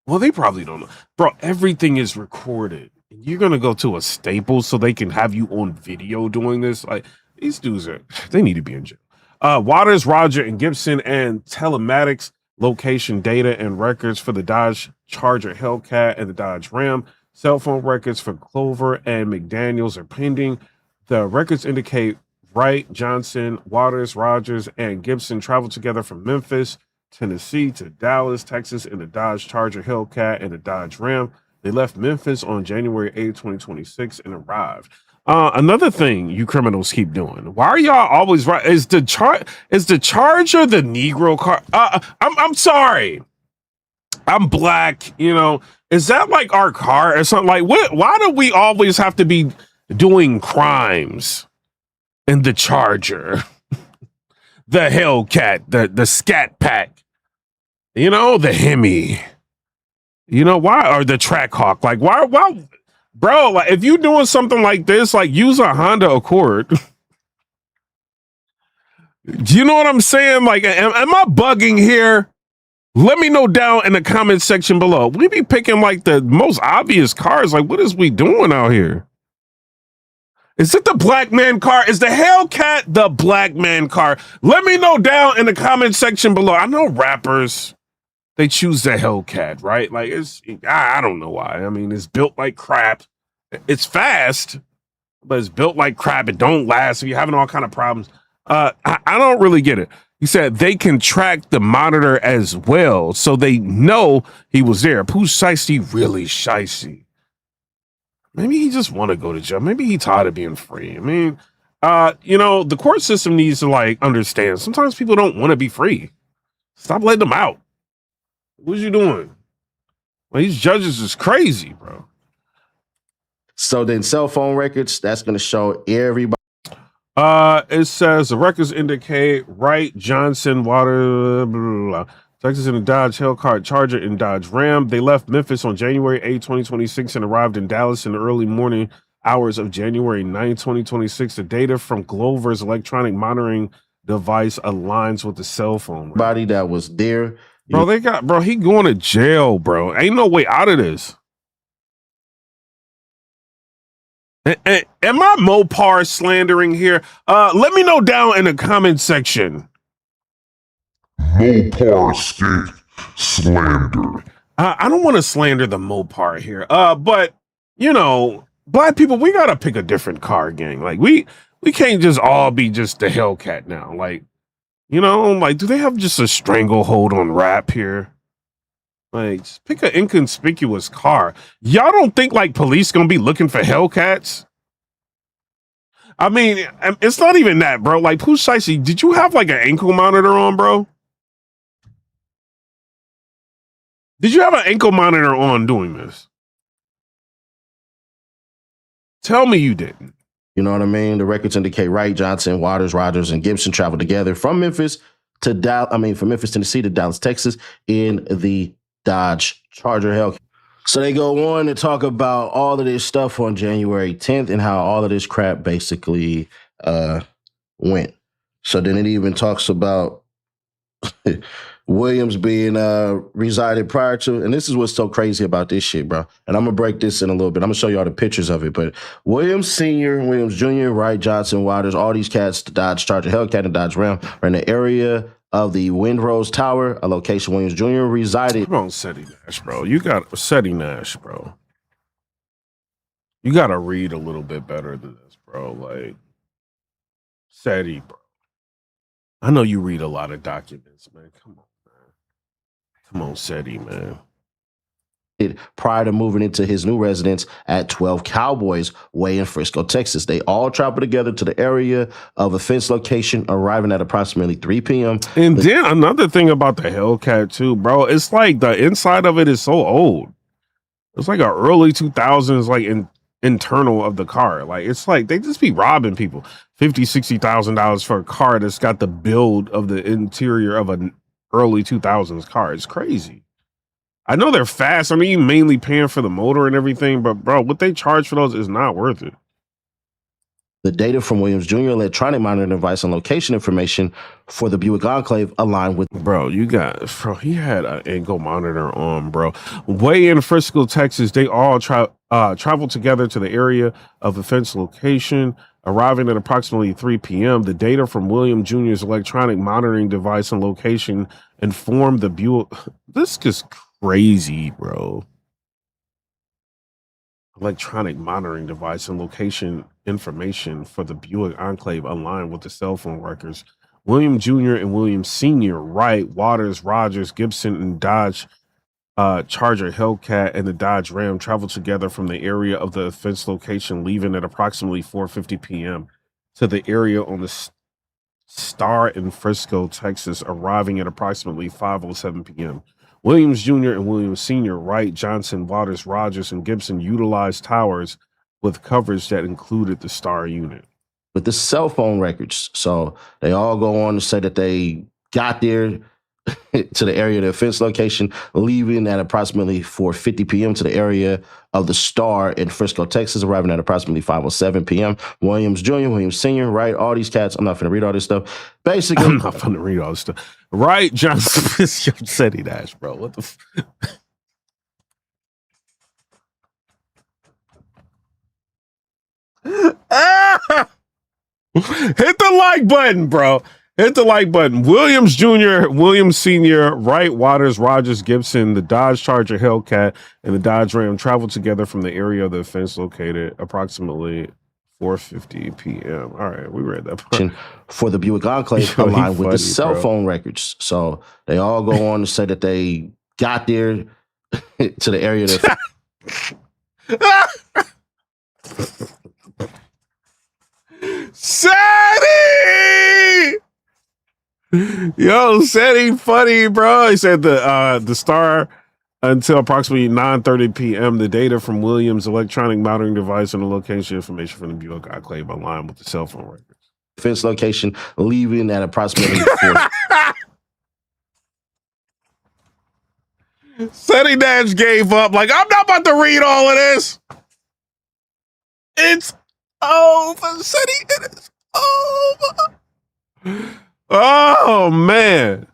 Well, they probably don't know. Bro, everything is recorded. You're going to go to a Staples so they can have you on video doing this? Like, these dudes they need to be in jail. Waters, Roger, and Gibson, and telematics, location data, and records for the Dodge Charger Hellcat and the Dodge Ram. Cell phone records for Clover and McDaniels are pending. The records indicate Wright, Johnson, Waters, Rogers, and Gibson traveled together from Memphis, Tennessee to Dallas, Texas in the Dodge Charger Hellcat and the Dodge Ram. They left Memphis on January 8, 2026 and arrived. Another thing you criminals keep doing. Why are y'all always right? Is the Charger the Negro car? I'm sorry. I'm black, you know. Is that like our car or something? Like, what? Why do we always have to be doing crimes in the Charger, the Hellcat, the Scat Pack, you know, the Hemi, you know, why? Or the Trackhawk? Like, why, bro? Like, if you doing something like this, like, use a Honda Accord. Do you know what I'm saying? Like, am I bugging here? Let me know down in the comment section below. We be picking like the most obvious cars. Like, what is we doing out here? Is it the black man car? Is the Hellcat the black man car? Let me know down in the comment section below. I know rappers, they choose the Hellcat, right? Like, I don't know why. I mean, it's built like crap. It's fast, but it's built like crap. It don't last. So you're having all kind of problems. I don't really get it. He said they can track the monitor as well, so they know he was there. Pooh Shiesty really shiesty. Maybe he just want to go to jail. Maybe he tired of being free. I mean, you know, the court system needs to like understand. Sometimes people don't want to be free. Stop letting them out. What you doing? Well, these judges is crazy, bro. So then cell phone records, that's going to show everybody. It says the records indicate Wright, Johnson, Water, blah, blah, blah. Texas in the Dodge Hellcat Charger and Dodge Ram. They left Memphis on January 8, 2026 and arrived in Dallas in the early morning hours of January 9, 2026. The data from Glover's electronic monitoring device aligns with the cell phone. Body that was there. Bro, he going to jail, bro. Ain't no way out of this. Am I Mopar slandering here? Let me know down in the comment section. Mopar state slander. I don't want to slander the Mopar here. But you know, black people, we gotta pick a different car, gang. Like we can't just all be just the Hellcat now. Like, you know, like, do they have just a stranglehold on rap here? Like, just pick an inconspicuous car. Y'all don't think like police gonna be looking for Hellcats? I mean, it's not even that, bro. Like, Pooh Shiesty, did you have like an ankle monitor on, bro? Did you have an ankle monitor on doing this? Tell me you didn't. You know what I mean? The records indicate Wright, Johnson, Waters, Rogers, and Gibson traveled together from Memphis to from Memphis, Tennessee to Dallas, Texas in the Dodge Charger Hellcat. So they go on to talk about all of this stuff on January 10th and how all of this crap basically went. So then it even talks about Williams being resided prior to, and this is what's so crazy about this shit, bro. And I'm gonna break this in a little bit. I'm gonna show y'all the pictures of it. But Williams Sr., Williams Jr., Wright, Johnson, Waters, all these cats, the Dodge Charger Hellcat and Dodge Ram, are in the area of the Windrose Tower, a location Williams Jr. resided. Come on, Seti Nash, bro. You got Seti Nash, bro. You gotta read a little bit better than this, bro. Like, Seti, bro. I know you read a lot of documents, man. Come on, man. Come on, Seti, man. prior to moving into his new residence at 12 Cowboys Way in Frisco, Texas. They all traveled together to the area of offense location, arriving at approximately 3 p.m. And then another thing about the Hellcat too, bro, it's like the inside of it is so old. It's like a early 2000s, like internal of the car. Like it's like they just be robbing people. $50,000-$60,000 for a car that's got the build of the interior of an early 2000s car. It's crazy. I know they're fast. I mean, you mainly paying for the motor and everything, but bro, what they charge for those is not worth it. The data from Williams Jr. electronic monitoring device and location information for the Buick Enclave aligned with. Bro, he had an ankle monitor on, bro. Way in Frisco, Texas, they all traveled together to the area of offense location, arriving at approximately 3 p.m. The data from William Jr.'s electronic monitoring device and location informed the Buick. This is crazy, bro. Electronic monitoring device and location information for the Buick Enclave aligned with the cell phone records. William Jr. and William Sr., Wright, Waters, Rogers, Gibson, and Dodge Charger Hellcat and the Dodge Ram traveled together from the area of the offense location, leaving at approximately 4:50 p.m. to the area on the Star in Frisco, Texas, arriving at approximately 5:07 p.m. Williams Jr. and Williams Sr., Wright, Johnson, Waters, Rogers, and Gibson utilized towers with coverage that included the Star unit. With the cell phone records. So they all go on to say that they got there to the area of the offense location, leaving at approximately 4:50 p.m. to the area of the Star in Frisco, Texas, arriving at approximately 5:07 p.m. Williams Jr., Williams Sr., Wright, all these cats. I'm not going to read all this stuff. Basically, I'm not going to read all this stuff. Wright, Johnson, said he dash, bro. What the Hit the like button, bro. Hit the like button. Williams Jr., Williams Sr., Wright, Waters, Rogers, Gibson, the Dodge Charger Hellcat, and the Dodge Ram traveled together from the area of the offense located approximately 4:50 p.m. All right, we read that part. For the Buick Enclave aligned with the cell phone records. So they all go on to say that they got there to the area of the Sadie! Yo, Sadie funny, bro. He said the Star until approximately 9:30 p.m. The data from Williams' electronic monitoring device and the location information from the Buick Enclave aligned with the cell phone records. Defense location, leaving at approximately 4. Sadie Dash gave up. Like, I'm not about to read all of this. It's over, Sadie. It is over. Oh, man.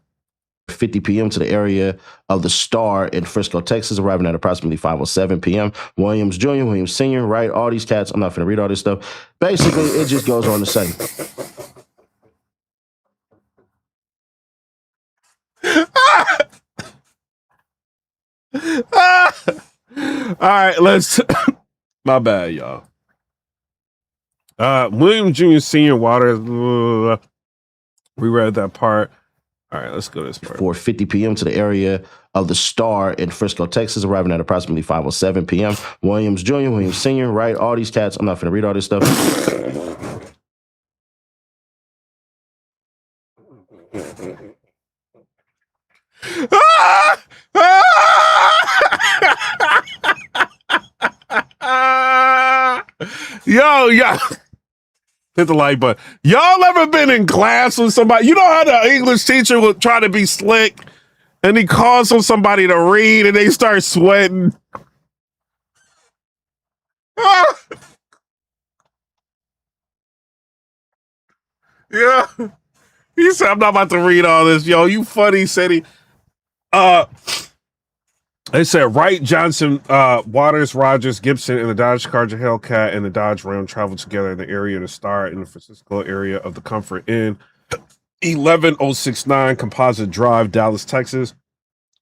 50 p.m. to the area of the Star in Frisco, Texas, arriving at approximately 5:07 p.m. Williams Jr., Williams Sr., Wright, all these cats. I'm not going to read all this stuff. Basically, it just goes on to say. All right, let's. My bad, y'all. William Jr., Sr., Waters. We read that part. All right, let's go to this part. 4:50 p.m. to the area of the Star in Frisco, Texas, arriving at approximately 5:07 p.m. Williams Jr., Williams Sr., Wright, all these cats. I'm not going to read all this stuff. Yo, hit the like button. Y'all ever been in class with somebody? You know how the English teacher will try to be slick and he calls on somebody to read and they start sweating? Yeah. He said, I'm not about to read all this. Yo, you funny, said he. They said Wright, Johnson, Waters, Rogers, Gibson, and the Dodge Charger Hellcat and the Dodge Ram traveled together in the area of the Star in the Francisco area of the Comfort Inn, 11069 Composite Drive, Dallas, Texas,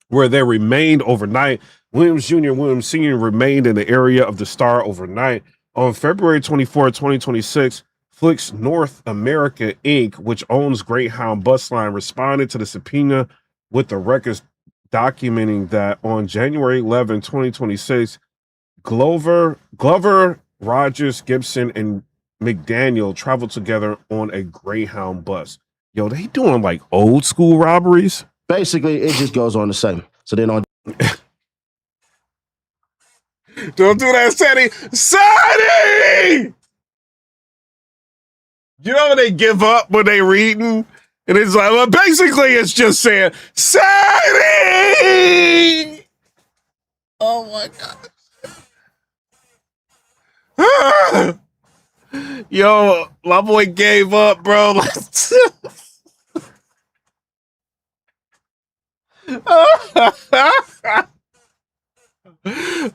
where they remained overnight. Williams Jr. and Williams Sr. remained in the area of the Star overnight. On February 24, 2026, Flix North America, Inc., which owns Greyhound Bus Line, responded to the subpoena with the records documenting that on January 11, 2026, Glover, Rogers, Gibson, and McDaniel traveled together on a Greyhound bus. Yo, they doing like old school robberies? Basically, it just goes on the same. So then on Don't do that, Sadie! Sadie! You know when they give up when they reading? And it's like, well, basically it's just saying, Sadie! Oh my God. Yo, my boy gave up, bro.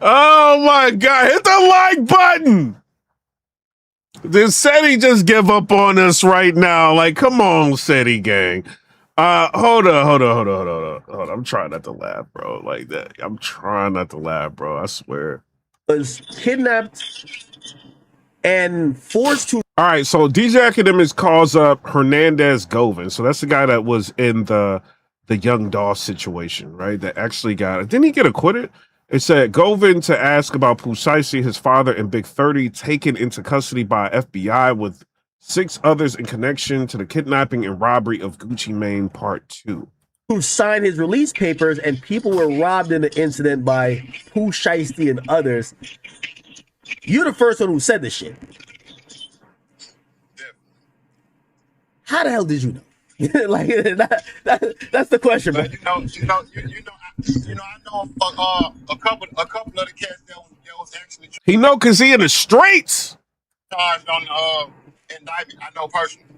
Oh my God, hit the like button. Did SETI just give up on us right now? Like, come on, SETI gang. Hold on. I'm trying not to laugh, bro. Like that. I'm trying not to laugh, bro. I swear. Was kidnapped and forced to. All right, so DJ Academics calls up Hernandez Govin. So that's the guy that was in the Young Doss situation, right? That actually didn't he get acquitted? It said Govin to ask about Pooh Shiesty, his father, and Big 30 taken into custody by FBI with 6 others in connection to the kidnapping and robbery of Gucci Mane Part 2. Who signed his release papers, and people were robbed in the incident by Pooh Shiesty and others. You're the first one who said this shit. How the hell did you know? Like that's the question, bro. I know a couple of the cats that was actually He know because he in the streets. charged on the indictment. I know personally.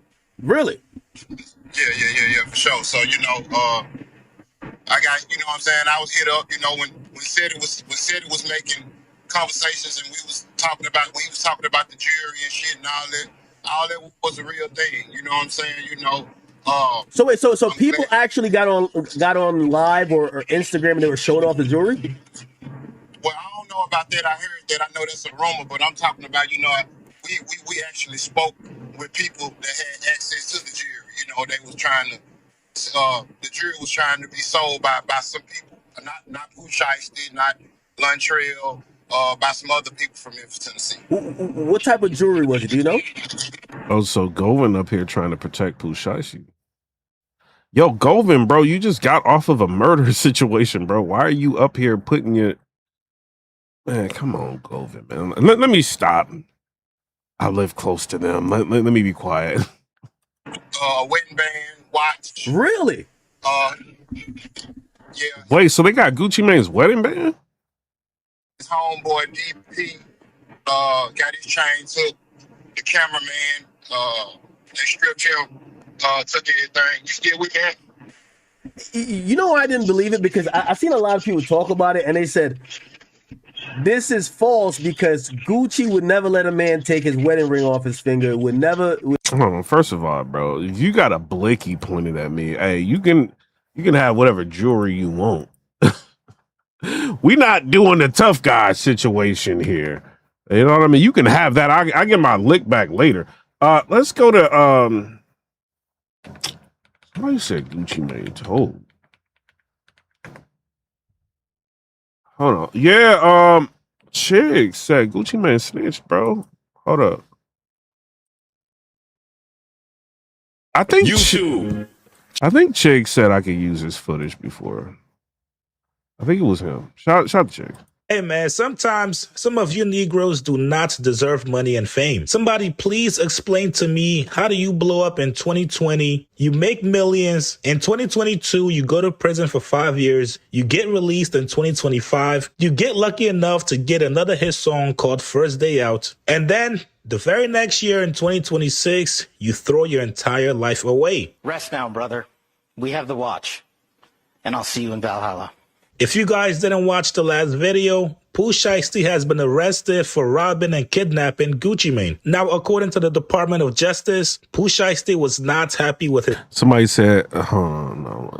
Really? Yeah, for sure. So I got, what I'm saying, I was hit up, when Seti was making conversations and he was talking about the jury and shit and all that was a real thing. You know what I'm saying? So wait, so people actually got on live or Instagram and they were showing off the jewelry? Well, I don't know about that. I heard that. I know that's a rumor, but I'm talking about, we actually spoke with people that had access to the jury. They was trying to, the jury was trying to be sold by some people, not Pooh Shiesty, not Luntrail, by some other people from Memphis, Tennessee. What type of jewelry was it? Do you know? Oh, so Govin up here trying to protect Pooh Shiesty. Yo, Govin, bro, you just got off of a murder situation, bro. Why are you up here putting your... Man, come on, Govin, man. Let me stop. I live close to them. Let me be quiet. Wedding band, watch. Really? Yeah. Wait, so they got Gucci Mane's wedding band? His homeboy DP got his chain took. The cameraman, they stripped him, took everything. You still with that? You know why I didn't believe it? Because I've seen a lot of people talk about it and they said this is false because Gucci would never let a man take his wedding ring off his finger. Would never. Hold on, first of all, bro, if you got a blicky pointed at me, hey, you can have whatever jewelry you want. We not doing the tough guy situation here. You know what I mean? You can have that. I get my lick back later. Let's go to somebody said Gucci Mane told. Hold on. Yeah, Chig said Gucci Mane snitched, bro. Hold up. I think Chig said I could use his footage before. I think it was him. Shout to Chig. Hey man, sometimes some of you Negroes do not deserve money and fame. Somebody please explain to me, how do you blow up in 2020? You make millions. In 2022, you go to prison for 5 years. You get released in 2025. You get lucky enough to get another hit song called First Day Out. And then the very next year in 2026, you throw your entire life away. Rest now, brother. We have the watch. And I'll see you in Valhalla. If you guys didn't watch the last video, Pooh Shiesty has been arrested for robbing and kidnapping Gucci Mane. Now, according to the Department of Justice, Pooh Shiesty was not happy with it. Somebody said, no,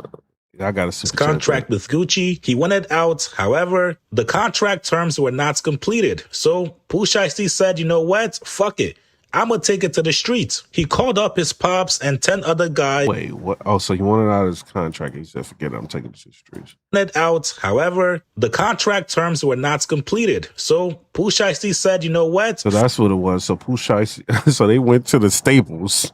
I got to contract with Gucci. He wanted out. However, the contract terms were not completed. So Pooh Shiesty said, you know what? Fuck it. I'ma take it to the streets. He called up his pops and 10 other guys. Wait, what? Oh, so you wanted out of his contract. He said, forget it, I'm taking it to the streets. Out. However, the contract terms were not completed. So Pooh Shiesty said, you know what? So that's what it was. So Pooh Shiesty, so they went to the Staples,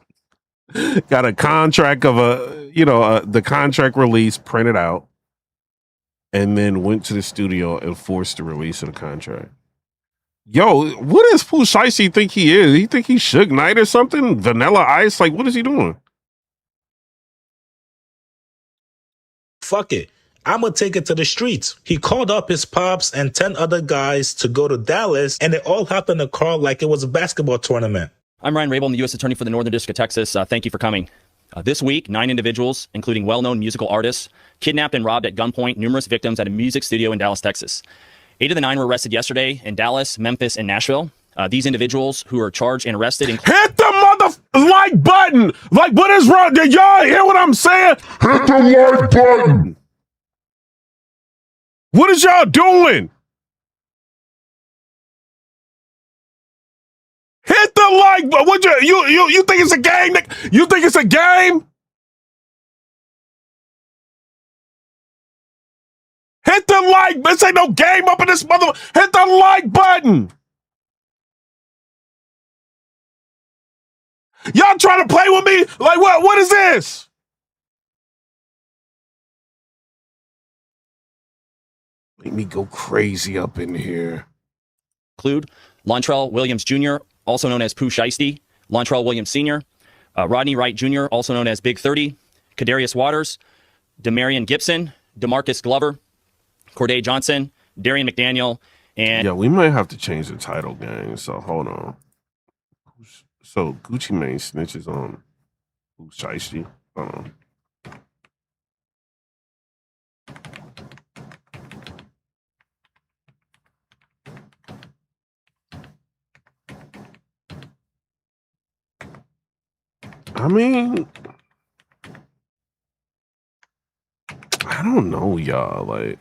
got a contract of the contract release printed out, and then went to the studio and forced the release of the contract. Yo, what does Pooh Shiesty think he is? He think he's Suge Knight or something? Vanilla Ice? Like, what is he doing? Fuck it. I'ma take it to the streets. He called up his pops and 10 other guys to go to Dallas, and they all hopped in a car like it was a basketball tournament. I'm Ryan Rabel, I'm the U.S. Attorney for the Northern District of Texas. Thank you for coming. This week, 9 individuals, including well-known musical artists, kidnapped and robbed at gunpoint numerous victims at a music studio in Dallas, Texas. 8 of the 9 were arrested yesterday in Dallas, Memphis, and Nashville. These individuals who are charged and arrested Hit the like button! Like, what is wrong? Did y'all hear what I'm saying? Hit the like button! What is y'all doing? Hit the like button. What you think it's a game? You think it's a game? Hit the like. This ain't no game up in this mother. Hit the like button. Y'all trying to play with me? Like what? What is this? Make me go crazy up in here. include Lontrell Williams Jr., also known as Pooh Shiesty, Lontrell Williams Sr., Rodney Wright Jr., also known as Big 30, Kadarius Waters, Demarion Gibson, DeMarcus Glover, Corday Johnson, Darian McDaniel, and... Yeah, we might have to change the title, gang. So, hold on. So, Gucci Mane snitches on Pooh Shiesty. Hold on. I mean, I don't know, y'all. Like,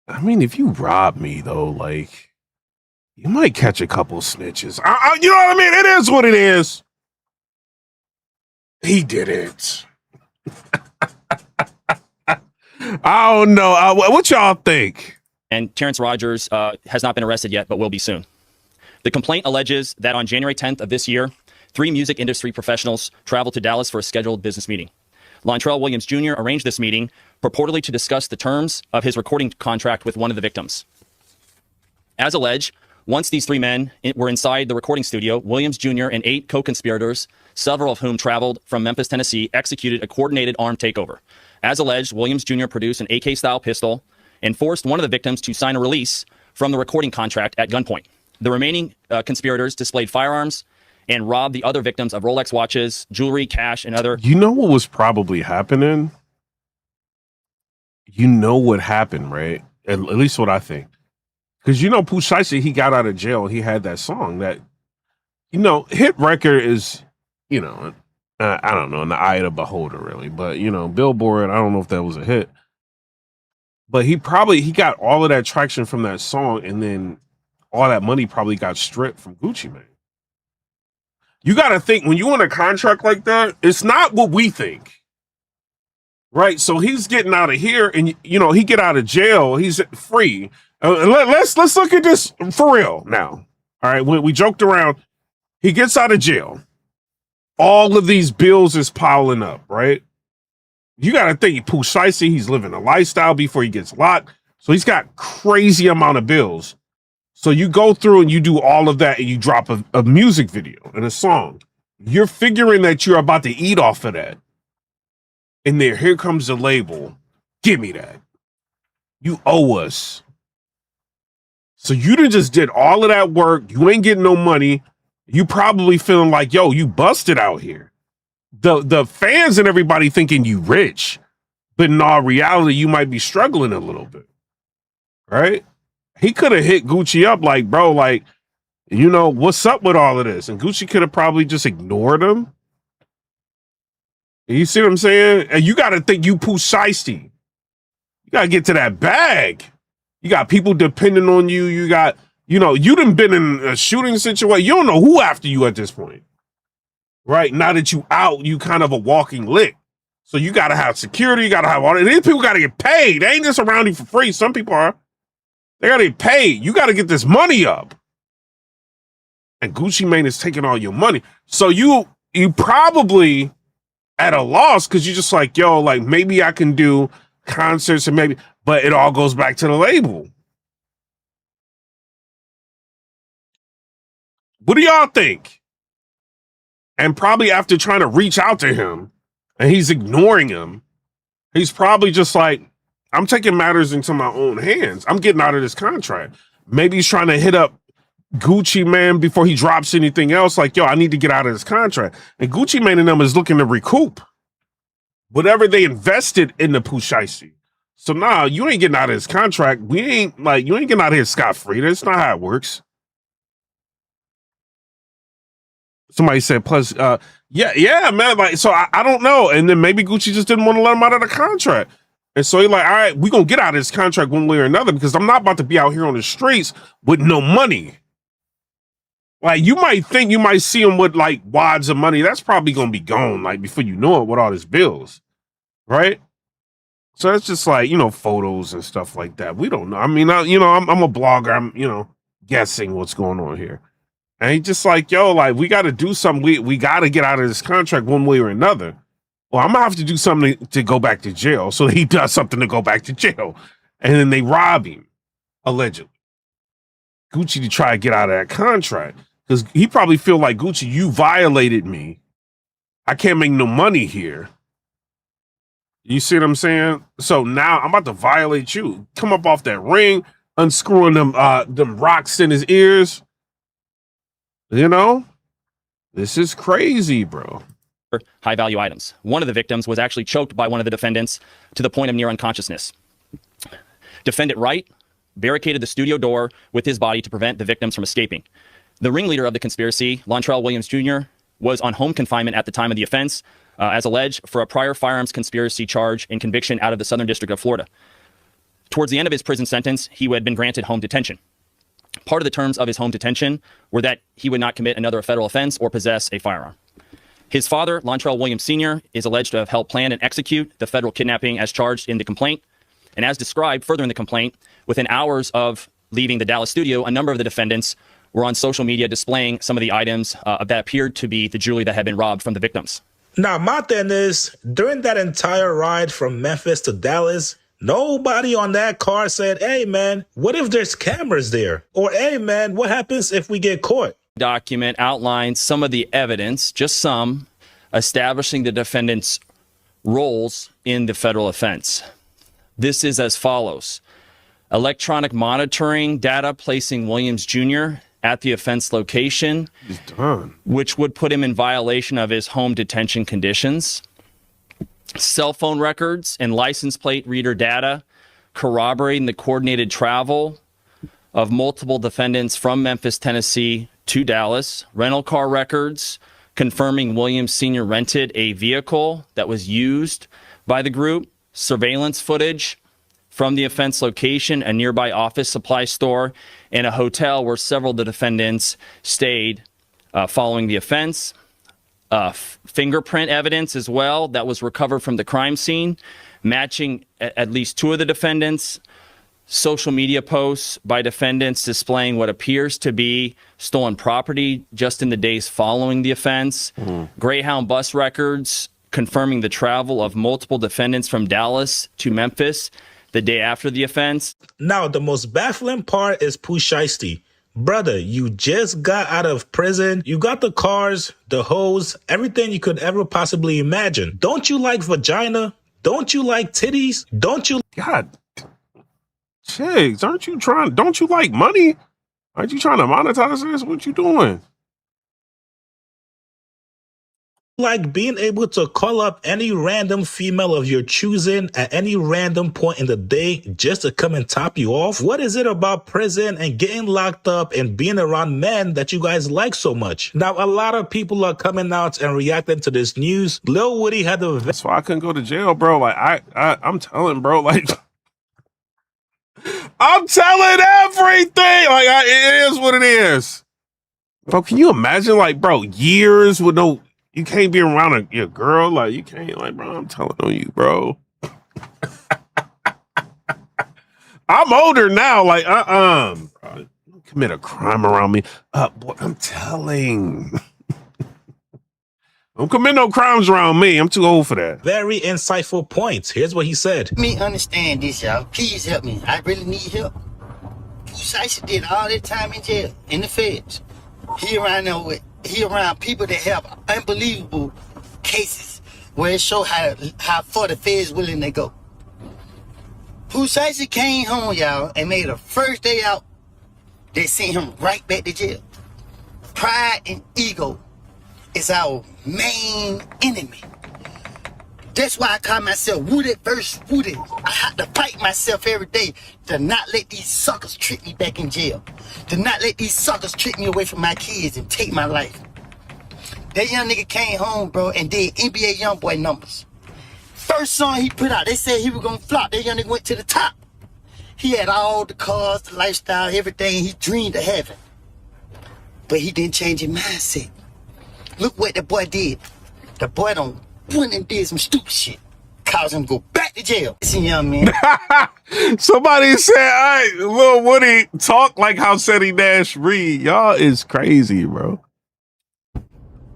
I mean, if you rob me, though, like, you might catch a couple snitches. You know what I mean? It is what it is. He did it. I don't know. What y'all think? And Terrence Rogers has not been arrested yet, but will be soon. The complaint alleges that on January 10th of this year, 3 music industry professionals traveled to Dallas for a scheduled business meeting. Lontrell Williams Jr. arranged this meeting purportedly to discuss the terms of his recording contract with one of the victims. As alleged, once these 3 men were inside the recording studio, Williams Jr. and 8 co-conspirators, several of whom traveled from Memphis, Tennessee, executed a coordinated armed takeover. As alleged, Williams Jr. produced an AK-style pistol and forced one of the victims to sign a release from the recording contract at gunpoint. The remaining conspirators displayed firearms and robbed the other victims of Rolex watches, jewelry, cash, and other... You know what was probably happening? You know what happened, right? At least what I think. Because you know, Pooh Shiesty, he got out of jail. He had that song that, you know, hit record is, you know, I don't know, in the eye of the beholder, really. But, you know, Billboard, I don't know if that was a hit. But he got all of that traction from that song, and then all that money probably got stripped from Gucci Mane. You got to think, when you want a contract like that, it's not what we think. Right? So he's getting out of here, and, you know, he get out of jail. He's free. Let's look at this for real now. All right? When we joked around, he gets out of jail. All of these bills is piling up, right? You got to think, Pooh Shiesty, he's living a lifestyle before he gets locked. So he's got crazy amount of bills. So you go through and you do all of that and you drop a music video and a song. You're figuring that you're about to eat off of that. And here comes the label. Give me that. You owe us. So you done just did all of that work. You ain't getting no money. You probably feeling like, yo, you busted out here. The fans and everybody thinking you rich. But in all reality, you might be struggling a little bit. Right? He could have hit Gucci up like, bro, like, you know, what's up with all of this? And Gucci could have probably just ignored him. You see what I'm saying? And you got to think, you Pooh Shiesty. You got to get to that bag. You got people depending on you. You got You know, you done been in a shooting situation. You don't know who after you at this point, right? Now that you out, you kind of a walking lick. So you got to have security. You got to have all that. These people got to get paid. They ain't just around you for free. Some people are. They got to get paid. You got to get this money up. And Gucci Mane is taking all your money. So you probably at a loss because you're just like, yo, like maybe I can do concerts and maybe, but it all goes back to the label. What do y'all think? And probably after trying to reach out to him and he's ignoring him, he's probably just like, I'm taking matters into my own hands. I'm getting out of this contract. Maybe he's trying to hit up Gucci Mane before he drops anything else. Like, yo, I need to get out of this contract. And Gucci Mane and them is looking to recoup whatever they invested in the Pooh Shiesty. So now you ain't getting out of this contract. You ain't getting out of here scot-free. That's not how it works. Somebody said, plus, yeah, man. Like, so I don't know. And then maybe Gucci just didn't want to let him out of the contract. And so he's like, all right, we're going to get out of this contract one way or another because I'm not about to be out here on the streets with no money. Like, you might think you might see him with like wads of money. That's probably going to be gone, like, before you know it with all his bills. Right? So it's just like, you know, photos and stuff like that. We don't know. I mean, I'm a blogger. I'm, guessing what's going on here. And he just like, yo, like, we got to do something. We got to get out of this contract one way or another. Well, I'm going to have to do something to go back to jail. So he does something to go back to jail. And then they rob him, allegedly. Gucci to try to get out of that contract. Because he probably feel like, Gucci, you violated me. I can't make no money here. You see what I'm saying? So now I'm about to violate you. Come up off that ring, unscrewing them rocks in his ears. You know? This is crazy, bro. High-value items. One of the victims was actually choked by one of the defendants to the point of near unconsciousness. Defendant Wright barricaded the studio door with his body to prevent the victims from escaping. The ringleader of the conspiracy, Lontrell Williams Jr., was on home confinement at the time of the offense, as alleged for a prior firearms conspiracy charge and conviction out of the Southern District of Florida. Towards the end of his prison sentence, he had been granted home detention. Part of the terms of his home detention were that he would not commit another federal offense or possess a firearm. His father, Lontrell Williams Sr., is alleged to have helped plan and execute the federal kidnapping as charged in the complaint. And as described further in the complaint, within hours of leaving the Dallas studio, a number of the defendants were on social media displaying some of the items that appeared to be the jewelry that had been robbed from the victims. Now, my thing is, during that entire ride from Memphis to Dallas, nobody on that car said, hey, man, what if there's cameras there? Or, hey, man, what happens if we get caught? Document outlines some of the evidence, just some, establishing the defendant's roles in the federal offense. This is as follows. Electronic monitoring data placing Williams Jr. at the offense location, which would put him in violation of his home detention conditions. Cell phone records and license plate reader data corroborating the coordinated travel of multiple defendants from Memphis, Tennessee to Dallas. Rental car records confirming Williams Sr. rented a vehicle that was used by the group. Surveillance footage from the offense location, a nearby office supply store, and a hotel where several of the defendants stayed following the offense. Fingerprint evidence as well that was recovered from the crime scene, matching at least two of the defendants. Social media posts by defendants displaying what appears to be stolen property just in the days following the offense. Greyhound bus records confirming the travel of multiple defendants from Dallas to Memphis the day after the offense. Now, the most baffling part is Pooh Shiesty. Brother, you just got out of prison. You got the cars, the hoes, everything you could ever possibly imagine. Don't you like vagina? Don't you like titties? Don't you? God, Chiggs, don't you like money? Aren't you trying to monetize this? What you doing? Like being able to call up any random female of your choosing at any random point in the day just to come and top you off? What is it about prison and getting locked up and being around men that you guys like so much? Now, a lot of people are coming out and reacting to this news. Lil Woody had the... That's why I couldn't go to jail, bro. Like, I'm telling, bro, like... I'm telling everything. Like, it is what it is. Bro, can you imagine, like, bro, years with no, you can't be around your girl. Like, you can't, like, bro, I'm telling on you, bro. I'm older now. Like, bro, commit a crime around me. Boy, I'm telling. Don't commit no crimes around me. I'm too old for that. Very insightful points. Here's what he said. Let me understand this, y'all. Please help me. I really need help. Pooh Shiesty did all that time in jail, in the feds. He around people that have unbelievable cases where it show how far the feds willing to go. Pooh Shiesty came home, y'all, and made a first day out. They sent him right back to jail. Pride and ego is our main enemy. That's why I call myself wounded versus wounded. I have to fight myself every day to not let these suckers trick me back in jail. To not let these suckers trick me away from my kids and take my life. That young nigga came home, bro, and did NBA YoungBoy numbers. First song he put out, they said he was gonna flop. That young nigga went to the top. He had all the cars, the lifestyle, everything he dreamed of having. But he didn't change his mindset. Look what the boy did. The boy went and did some stupid shit. Caused him to go back to jail. Listen, young man. Somebody said, all right, Lil Woody, talk like how Seti Nash read. Y'all is crazy, bro.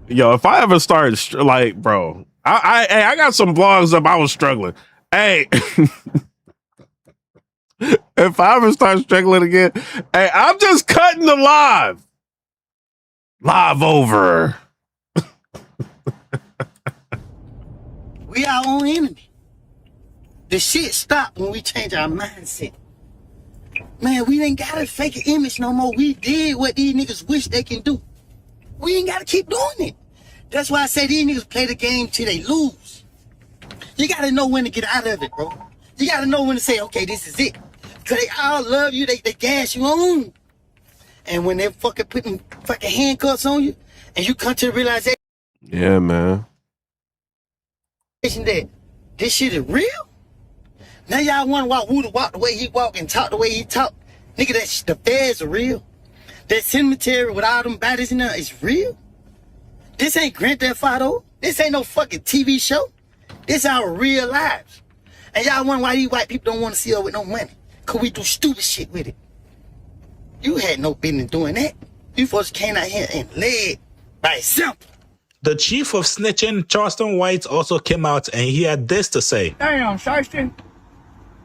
Yo, if I ever started, like, bro, I got some blogs up. I was struggling. Hey, if I ever start struggling again, hey, I'm just cutting the live over. We our own enemy. The shit stopped when we change our mindset. Man, we ain't gotta fake an image no more. We did what these niggas wish they can do. We ain't gotta keep doing it. That's why I say these niggas play the game till they lose. You gotta know when to get out of it, bro. You gotta know when to say, okay, this is it. Cause they all love you, they gas you on. And when they're fucking putting fucking handcuffs on you, and you come to the realization, yeah, man, that this shit is real. Now y'all want to walk Woo to walk the way he walk and talk the way he talk. Nigga, the feds are real. That cemetery with all them bodies in there is real. This ain't Grand Theft Auto. This ain't no fucking TV show. This our real lives. And y'all wonder why these white people don't want to see us with no money. Cause we do stupid shit with it. You had no business doing that. You folks came out here and led by example. The chief of snitching, Charleston White, also came out and he had this to say. Damn, Shiesty.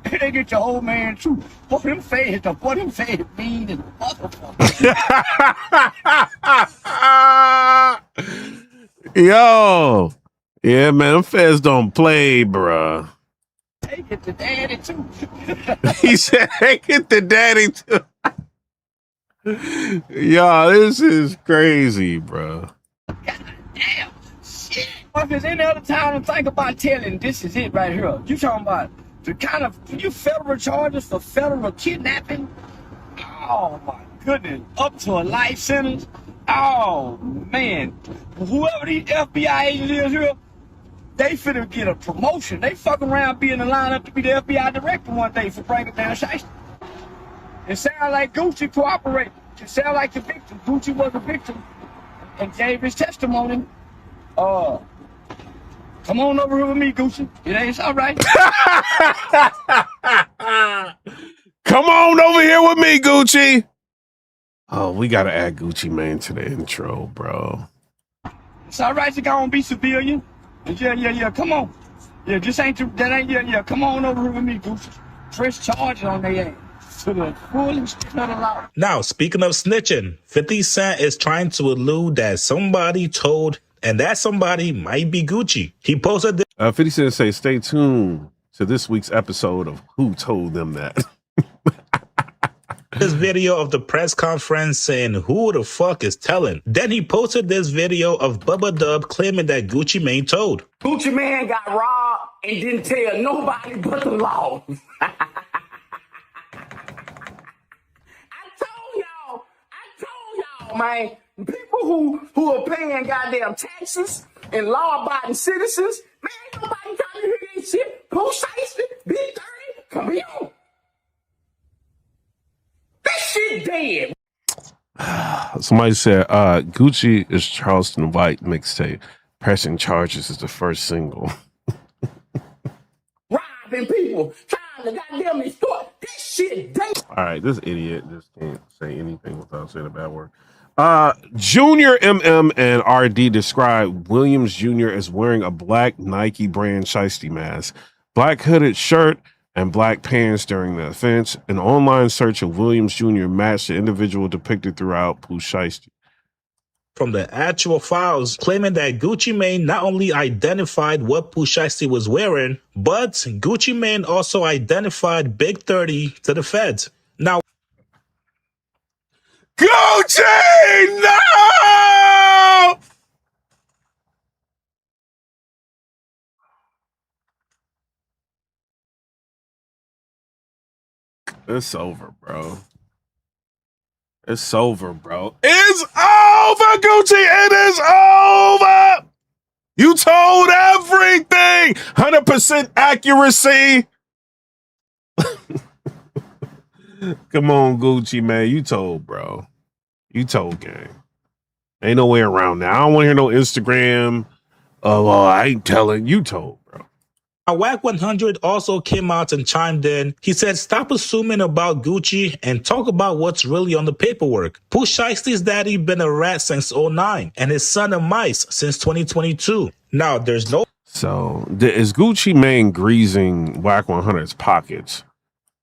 They get your old man too. What him feds, what him feds mean and motherfucker. Yo. Yeah, man, them feds don't play, bruh. Take it to daddy too. He said, take it to daddy too. Yo, this is crazy, bruh. Damn, shit. If there's any other time to think about telling, this is it right here. You talking about the kind of federal charges for federal kidnapping? Oh my goodness, up to a life sentence. Oh man, whoever these FBI agents is here, they finna get a promotion. They fuck around being in line up to be the FBI director one day for bringing down Shiesty. It sound like Gucci cooperated. It sound like the victim. Gucci was a victim and gave his testimony. Come on over here with me, Gucci. It ain't all right. Come on over here with me, Gucci. Oh, we gotta add Gucci Mane to the intro, bro. It's all right to go and be civilian. Yeah. Come on. Yeah, just ain't that ain't yeah. Come on over here with me, Gucci. Fresh charges on their ass to the full extent of the law. Now, speaking of snitching, 50 Cent is trying to allude that somebody told, and that somebody might be Gucci. He posted this 50 Cent say, stay tuned to this week's episode of Who Told Them That. this video of the press conference saying who the fuck is telling. Then he posted this video of Bubba Dub claiming that Gucci Mane told. Gucci Mane got robbed and didn't tell nobody but the law. I told y'all, man, people who are paying goddamn taxes and law-abiding citizens, man, ain't nobody trying to hear this shit. Pooh Shiesty, Big 30, come here. shit dead. Somebody said Gucci is Charleston White mixtape. Pressing charges is the first single. Robbing people, trying to goddamn extort. This shit dead. All right, this idiot just can't say anything without saying a bad word. Junior MM and RD described Williams Jr. as wearing a black Nike brand Shiesty mask, black hooded shirt, and black pants during the offense. An online search of Williams Jr. matched the individual depicted throughout Pooh Shiesty. From the actual files claiming that Gucci Mane not only identified what Pooh Shiesty was wearing, but Gucci Mane also identified Big 30 to the feds. Now, Gucci, no! It's over, bro. It's over, bro. It's over, Gucci. It is over. You told everything. 100% accuracy. Come on, Gucci, man. You told, bro. You told, gang. Ain't no way around that. I don't want to hear no Instagram. Oh, well, I ain't telling. You told, bro. Wack 100 also came out and chimed in. He said, stop assuming about Gucci and talk about what's really on the paperwork. Pooh Shiesty's daddy been a rat since 2009 and his son a mice since 2022. Now, there's no... So, is Gucci Mane greasing Wack 100's pockets?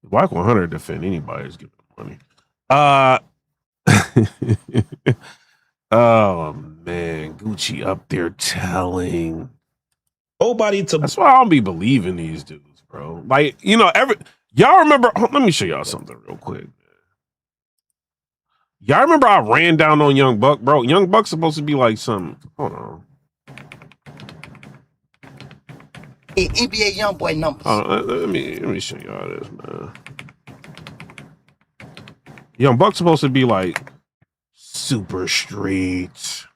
Wack 100 defend anybody who's giving money. Oh, man. Gucci up there telling... Nobody to. That's why I don't be believing these dudes, bro. Like, you know, y'all remember? Let me show y'all something real quick. Y'all remember I ran down on Young Buck, bro? Young Buck's supposed to be like some. Hold on. NBA young boy numbers. Let me show y'all this, man. Young Buck's supposed to be like super streets.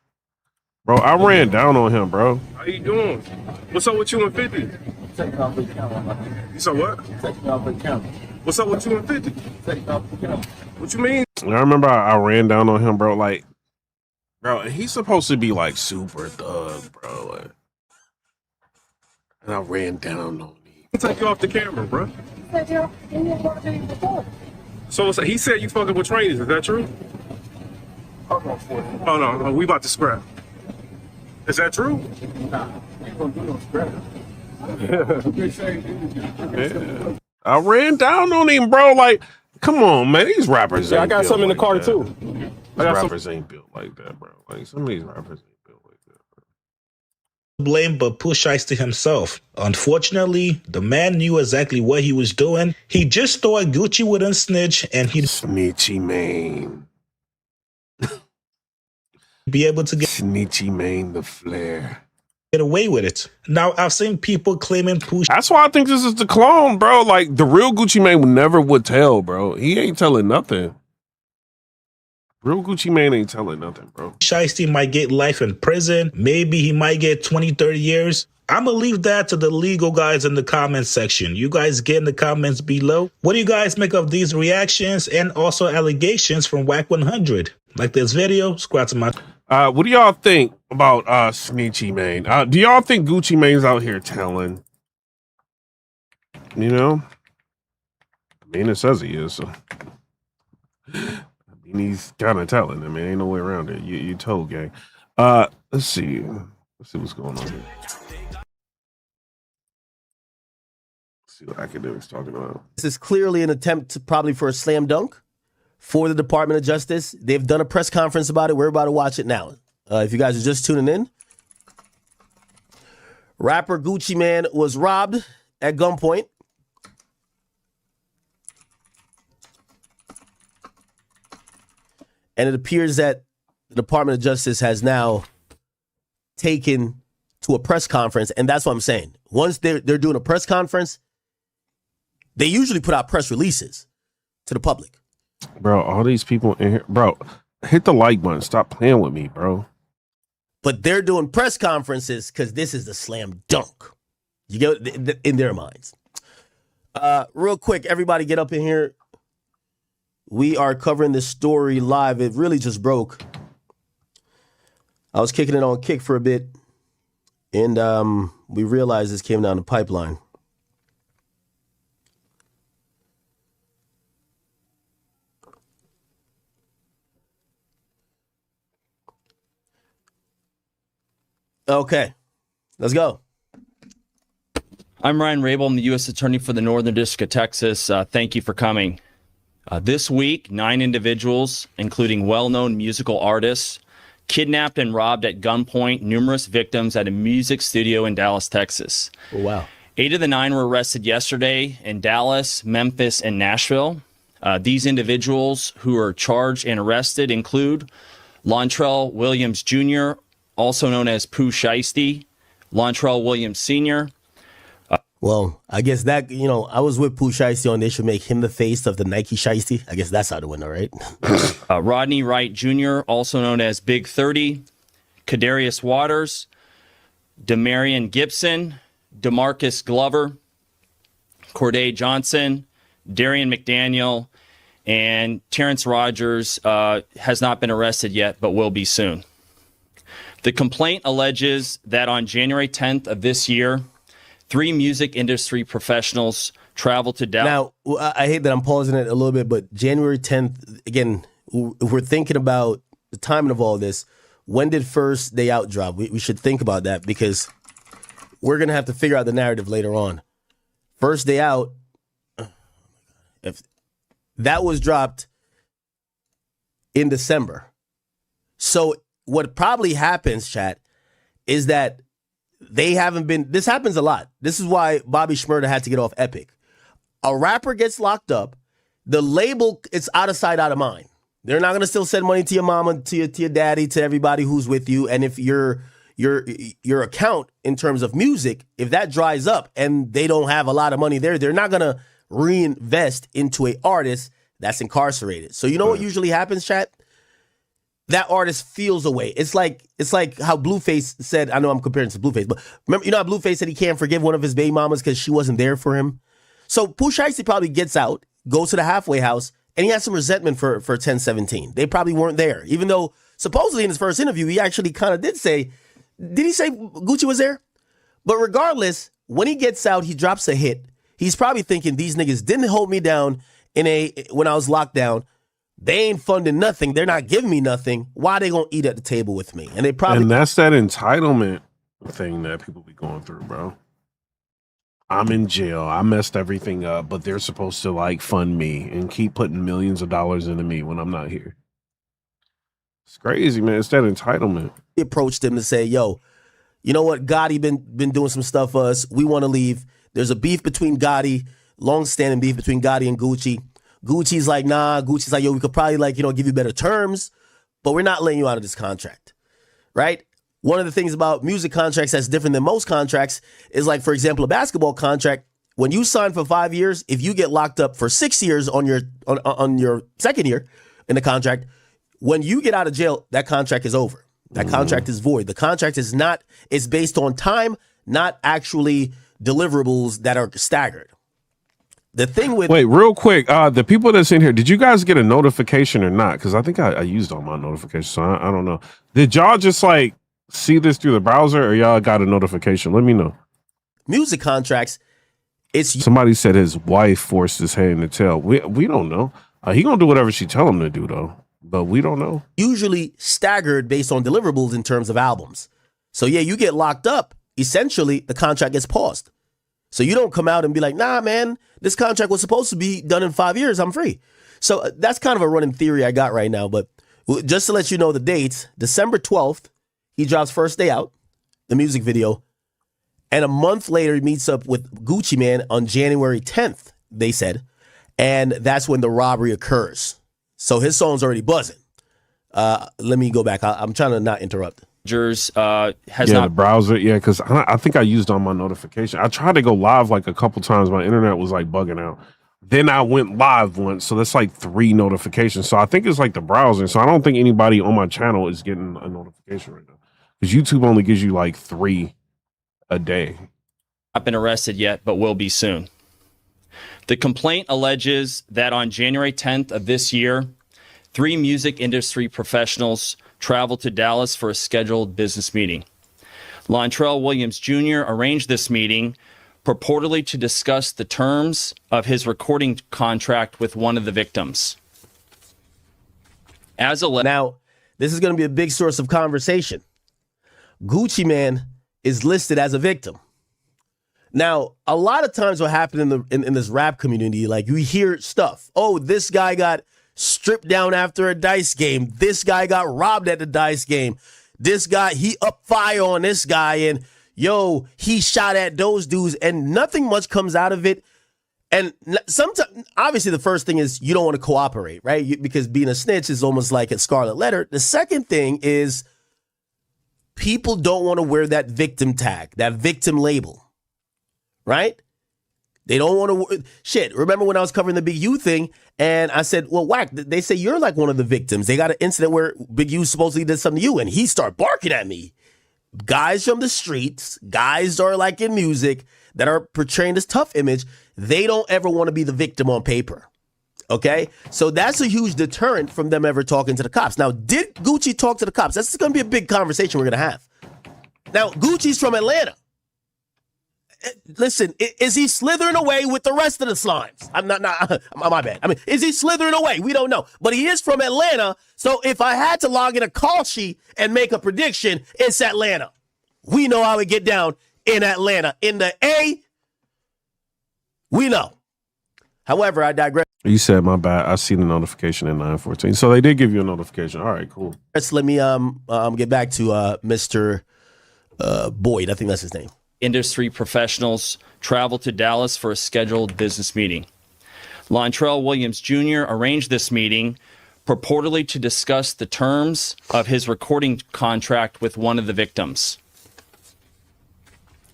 Bro, I ran down on him, bro. How you doing? What's up with you and 50? Take off the camera. You said what? Take off the camera. What's up with you and 50? Take off the camera. What you mean? I remember I ran down on him, bro. Like, bro, he's supposed to be like super thug, bro. Like, and I ran down on him. Take you off the camera, bro. So he said you fucking with trainers. Is that true? Oh no, we about to scrap. Is that true? Nah, ain't gonna do no scrap. Yeah. I ran down on him, bro. Like, come on, man. These rappers. Yeah, I got some in the car that. too. These rappers ain't built like that, bro. Like, some of these rappers ain't built like that, bro. Blame but Pooh Shiesty himself. Unfortunately, the man knew exactly what he was doing. He just thought Gucci wouldn't snitch and he'd Snitchy Mane. Be able to get Snitchy Mane the flare. Get away with it. Now, I've seen people claiming Pooh. That's why I think this is the clone, bro. Like, the real Gucci Mane never would tell, bro. He ain't telling nothing. Real Gucci Mane ain't telling nothing, bro. Shiesty might get life in prison. Maybe he might get 20, 30 years. I'm going to leave that to the legal guys in the comments section. You guys get in the comments below. What do you guys make of these reactions and also allegations from Wack 100? Like this video, subscribe to my... What do y'all think about Snitchy Mane? Do y'all think Gucci Mane's out here telling? You know? I mean, it says he is, so. I mean, he's kind of telling. I mean, ain't no way around it. You told, gang. Let's see. Let's see what's going on here. Let's see what academics talking about. This is clearly an attempt to probably for a slam dunk for the Department of Justice. They've done a press conference about it. We're about to watch it now. If you guys are just tuning in, rapper Gucci Mane was robbed at gunpoint. And it appears that the Department of Justice has now taken to a press conference. And that's what I'm saying. Once they're doing a press conference, they usually put out press releases to the public. Bro, all these people in here, bro, hit the like button. Stop playing with me, bro. But they're doing press conferences because this is the slam dunk. You get in their minds. Real quick, everybody get up in here. We are covering this story live. It really just broke. I was kicking it on Kick for a bit, and we realized this came down the pipeline. Okay, let's go. I'm Ryan Rabel. I'm the U.S. Attorney for the Northern District of Texas. Thank you for coming. This week, 9 individuals, including well-known musical artists, kidnapped and robbed at gunpoint numerous victims at a music studio in Dallas, Texas. Oh, wow. 8 of the 9 were arrested yesterday in Dallas, Memphis, and Nashville. These individuals who are charged and arrested include Lontrell Williams Jr., also known as Pooh Shiesty, Lontrell Williams Sr. Well, I guess that, I was with Pooh Shiesty on they should make him the face of the Nike Shiesty. I guess that's how to win, all right? Rodney Wright Jr., also known as Big 30, Kadarius Waters, Demarion Gibson, DeMarcus Glover, Corday Johnson, Darian McDaniel, and Terrence Rogers has not been arrested yet, but will be soon. The complaint alleges that on January 10th of this year, 3 music industry professionals traveled to Dallas. Now, I hate that I'm pausing it a little bit, but January 10th, again, if we're thinking about the timing of all this, when did First Day Out drop? We should think about that because we're going to have to figure out the narrative later on. First Day Out, if that was dropped in December. So what probably happens, chat, is that they haven't been, this happens a lot. This is why Bobby Shmurda had to get off Epic. A rapper gets locked up, the label, it's out of sight, out of mind. They're not going to still send money to your mama, to your daddy, to everybody who's with you. And if your account in terms of music, if that dries up and they don't have a lot of money there, they're not going to reinvest into an artist that's incarcerated. So you know what usually happens, chat? That artist feels away. It's like how Blueface said, I know I'm comparing to Blueface, but remember, how Blueface said he can't forgive one of his baby mamas because she wasn't there for him? So Pooh Shiesty probably gets out, goes to the halfway house, and he has some resentment for 1017. They probably weren't there. Even though supposedly in his first interview, he actually kind of did he say Gucci was there? But regardless, when he gets out, he drops a hit. He's probably thinking these niggas didn't hold me down when I was locked down. They ain't funding nothing. They're not giving me nothing. Why they gonna eat at the table with me? And that's that entitlement thing that people be going through, bro. I'm in jail. I messed everything up, but they're supposed to like fund me and keep putting millions of dollars into me when I'm not here. It's crazy, man. It's that entitlement. He approached him to say, yo, you know what? Gotti been doing some stuff for us. We want to leave. There's a beef between Gotti, long-standing beef between Gotti and Gucci. Gucci's like, nah. Gucci's like, yo, we could probably give you better terms, but we're not letting you out of this contract, right? One of the things about music contracts that's different than most contracts is like, for example, a basketball contract. When you sign for 5 years, if you get locked up for 6 years on your second year in the contract, when you get out of jail, that contract is over. That contract is void. The contract is based on time, not actually deliverables that are staggered. The thing with wait, real quick, the people that's in here, did you guys get a notification or not? Because I think I used all my notifications, so I don't know. Did y'all just like see this through the browser, or y'all got a notification? Let me know. Music contracts, somebody said his wife forced his hand in the tail. We don't know. He gonna do whatever she tell him to do though, but we don't know. Usually staggered based on deliverables in terms of albums. So yeah, you get locked up. Essentially, the contract gets paused. So you don't come out and be like, nah, man, this contract was supposed to be done in 5 years. I'm free. So that's kind of a running theory I got right now. But just to let you know the dates, December 12th, he drops First Day Out, the music video. And a month later, he meets up with Gucci Mane on January 10th, they said. And that's when the robbery occurs. So his song's already buzzing. Let me go back. I'm trying to not interrupt. The browser, because I think I used all my notification. I tried to go live like a couple times. My internet was like bugging out. Then I went live once, so that's like 3 notifications. So I think it's like the browser. So I don't think anybody on my channel is getting a notification right now because YouTube only gives you like 3 a day. Not been arrested yet, but will be soon. The complaint alleges that on January 10th of this year, 3 music industry professionals traveled to Dallas for a scheduled business meeting. Lontrell Williams Jr. arranged this meeting purportedly to discuss the terms of his recording contract with one of the victims. Now, this is going to be a big source of conversation. Gucci Mane is listed as a victim. Now, a lot of times what happened in this rap community, like you hear stuff. Oh, this guy got stripped down after a dice game. This guy got robbed at the dice game. This guy, he up fire on this guy. And yo, he shot at those dudes and nothing much comes out of it. And sometimes, obviously, the first thing is you don't want to cooperate, right? Because being a snitch is almost like a scarlet letter. The second thing is people don't want to wear that victim tag, that victim label. Right? They don't want to. Shit. Remember when I was covering the Big U thing and I said, well, whack, they say you're like one of the victims. They got an incident where Big U supposedly did something to you and he started barking at me. Guys from the streets, guys are like in music that are portraying this tough image. They don't ever want to be the victim on paper. Okay? So that's a huge deterrent from them ever talking to the cops. Now, did Gucci talk to the cops? That's going to be a big conversation we're going to have. Now, Gucci's from Atlanta. Listen, is he slithering away with the rest of the slimes? My bad. I mean, is he slithering away? We don't know. But he is from Atlanta. So if I had to log in a call sheet and make a prediction, it's Atlanta. We know how we get down in Atlanta. In the A, we know. However, I digress. You said, my bad. I see the notification at 9:14. So they did give you a notification. All right, cool. Let me get back to Mr. Boyd. I think that's his name. Industry professionals traveled to Dallas for a scheduled business meeting. Lontrell Williams Jr. arranged this meeting purportedly to discuss the terms of his recording contract with one of the victims.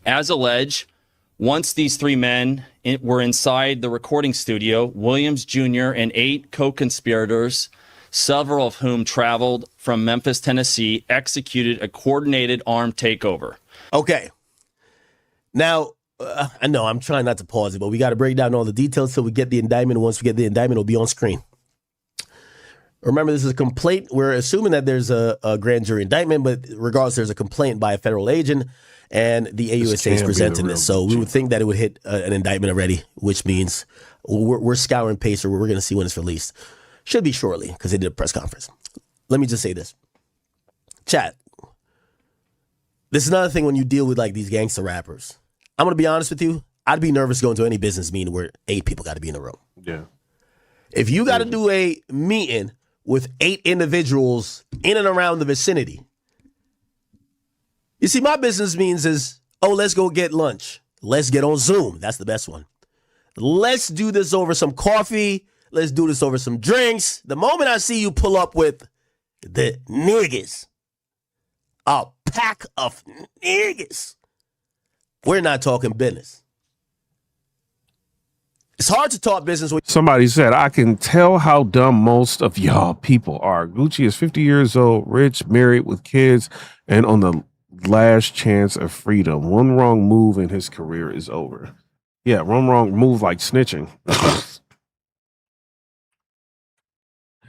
As alleged, once these 3 men were inside the recording studio, Williams Jr. and 8 co-conspirators, several of whom traveled from Memphis, Tennessee, executed a coordinated armed takeover. Okay. Now, I know I'm trying not to pause it, but we got to break down all the details so we get the indictment. Once we get the indictment, it'll be on screen. Remember, this is a complaint. We're assuming that there's a grand jury indictment, but regardless, there's a complaint by a federal agent, and the AUSA is presenting this. So we would think that it would hit an indictment already, which means we're scouring Pacer. We're going to see when it's released. Should be shortly because they did a press conference. Let me just say this. Chat. This is another thing when you deal with like these gangster rappers. I'm going to be honest with you. I'd be nervous going to any business meeting where 8 people got to be in a room. Yeah. If you got to do a meeting with 8 individuals in and around the vicinity, you see, my business means is, oh, let's go get lunch. Let's get on Zoom. That's the best one. Let's do this over some coffee. Let's do this over some drinks. The moment I see you pull up with the niggas, a pack of niggas, we're not talking business. It's hard to talk business with. Somebody said, I can tell how dumb most of y'all people are. Gucci is 50 years old, rich, married with kids, and on the last chance of freedom. One wrong move and his career is over. Yeah, one wrong move like snitching.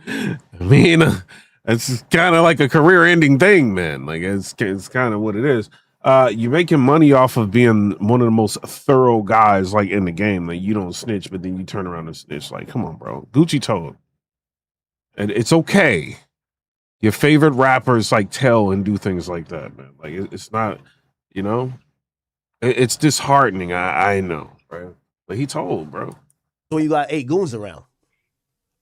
I mean, it's kind of like a career-ending thing, man. Like it's kind of what it is. You're making money off of being one of the most thorough guys like in the game. Like you don't snitch, but then you turn around and snitch. Like, come on, bro. Gucci told him. And it's okay. Your favorite rappers like tell and do things like that, man. Like it's not, you know, it's disheartening. I know, right? But he told, bro. So you got 8 goons around.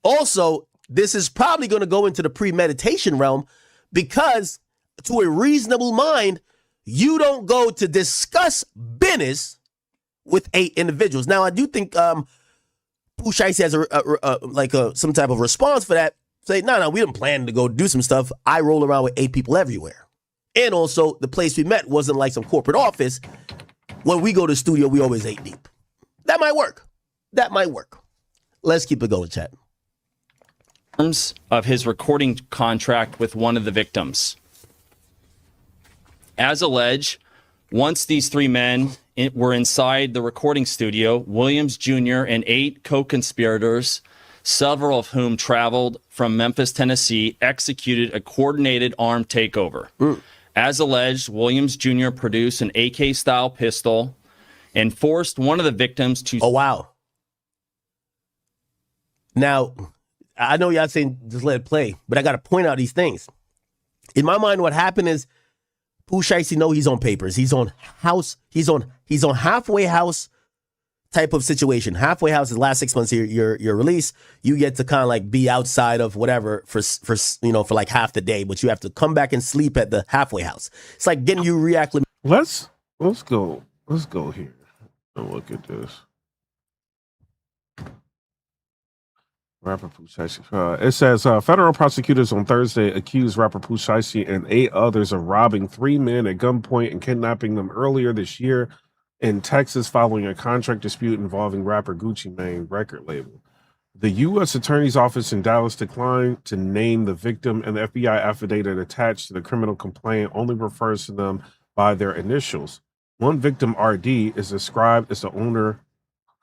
Also, this is probably going to go into the premeditation realm because to a reasonable mind, you don't go to discuss business with 8 individuals. Now, I do think Pooh Shiesty has some type of response for that. Say, no, we didn't plan to go do some stuff. I roll around with 8 people everywhere. And also, the place we met wasn't like some corporate office. When we go to the studio, we always 8 deep. That might work. Let's keep it going, chat. Terms of his recording contract with one of the victims. As alleged, once these 3 men were inside the recording studio. Williams Jr. and 8 co-conspirators, several of whom traveled from Memphis, Tennessee, executed a coordinated armed takeover. As alleged, Williams Jr. produced an AK-style pistol and forced one of the victims to... Oh, wow. Now, I know y'all saying just let it play, but I got to point out these things. In my mind, what happened is Pooh Shiesty know he's on papers. He's on halfway house type of situation. Halfway house is the last 6 months of your release. You get to kind of like be outside of whatever for like half the day, but you have to come back and sleep at the halfway house. It's like getting you reacclimated. Let's go here and look at this. Rapper Pooh Shiesty. It says federal prosecutors on Thursday accused rapper Pooh Shiesty and 8 others of robbing 3 men at gunpoint and kidnapping them earlier this year in Texas following a contract dispute involving rapper Gucci Mane record label. The U.S. Attorney's Office in Dallas declined to name the victim, and the FBI affidavit attached to the criminal complaint only refers to them by their initials. One victim, RD, is described as the owner.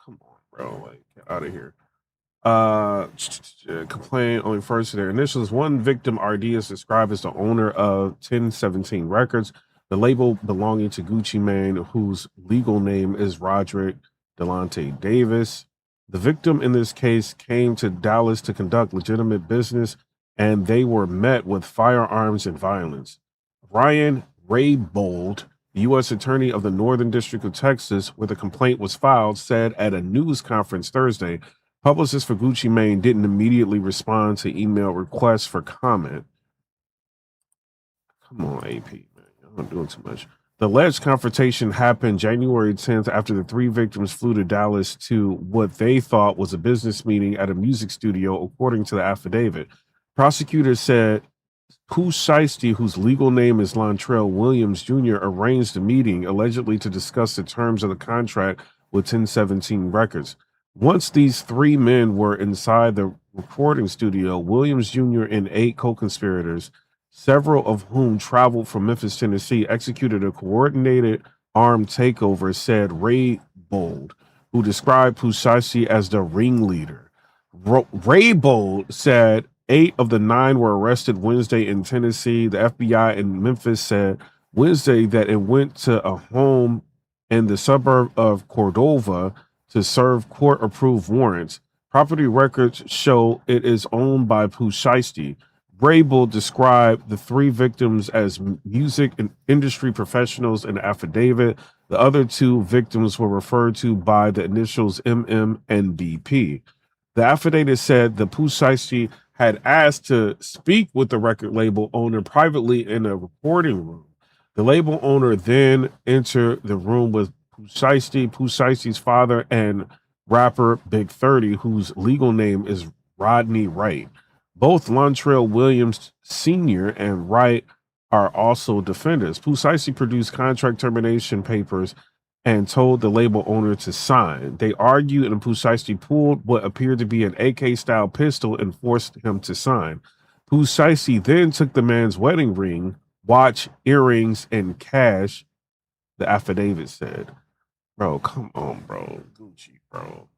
Come on, bro, like get out of here. Complaint only refers to their initials. One victim, RD, is described as the owner of 1017 Records, the label belonging to Gucci Mane, whose legal name is Roderick Delonte Davis. The victim in this case came to Dallas to conduct legitimate business, and they were met with firearms and violence. Ryan Raybould, the U.S. Attorney of the Northern District of Texas, where the complaint was filed, said at a news conference Thursday, publicists for Gucci Mane didn't immediately respond to email requests for comment. Come on, AP, man. Y'all not doing too much. The alleged confrontation happened January 10th after the 3 victims flew to Dallas to what they thought was a business meeting at a music studio, according to the affidavit. Prosecutors said Pooh Shiesty, whose legal name is Lontrell Williams Jr., arranged the meeting allegedly to discuss the terms of the contract with 1017 Records. Once these 3 men were inside the recording studio, Williams Jr. and 8 co-conspirators, several of whom traveled from Memphis, Tennessee, executed a coordinated armed takeover, said Raybould, who described Pooh Shiesty as the ringleader. Raybould said 8 of the 9 were arrested Wednesday in Tennessee. The FBI in Memphis said Wednesday that it went to a home in the suburb of Cordova to serve court-approved warrants. Property records show it is owned by Pooh Shiesty. Raybould described the 3 victims as music and industry professionals in the affidavit. The other 2 victims were referred to by the initials MM and BP. The affidavit said the Pooh Shiesty had asked to speak with the record label owner privately in a recording room. The label owner then entered the room with Pooh Shiesty's father, and rapper Big 30, whose legal name is Rodney Wright. Both Lontrell Williams Sr. and Wright are also defendants. Pooh Shiesty produced contract termination papers and told the label owner to sign. They argued, and Pooh Shiesty pulled what appeared to be an AK-style pistol and forced him to sign. Pooh Shiesty then took the man's wedding ring, watch, earrings, and cash, the affidavit said. Bro, come on, bro. Gucci, bro.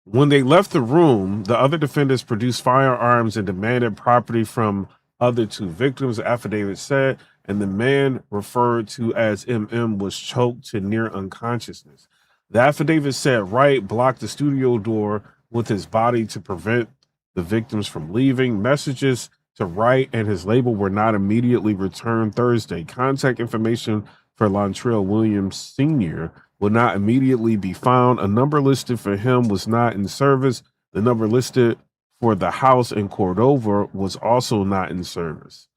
When they left the room, the other defendants produced firearms and demanded property from other 2 victims, the affidavit said, and the man referred to as MM was choked to near unconsciousness. The affidavit said Wright blocked the studio door with his body to prevent the victims from leaving. Messages to Wright and his label were not immediately returned Thursday. Contact information for Lontrell Williams Sr. would not immediately be found. A number listed for him was not in service. The number listed for the house in Cordova was also not in service.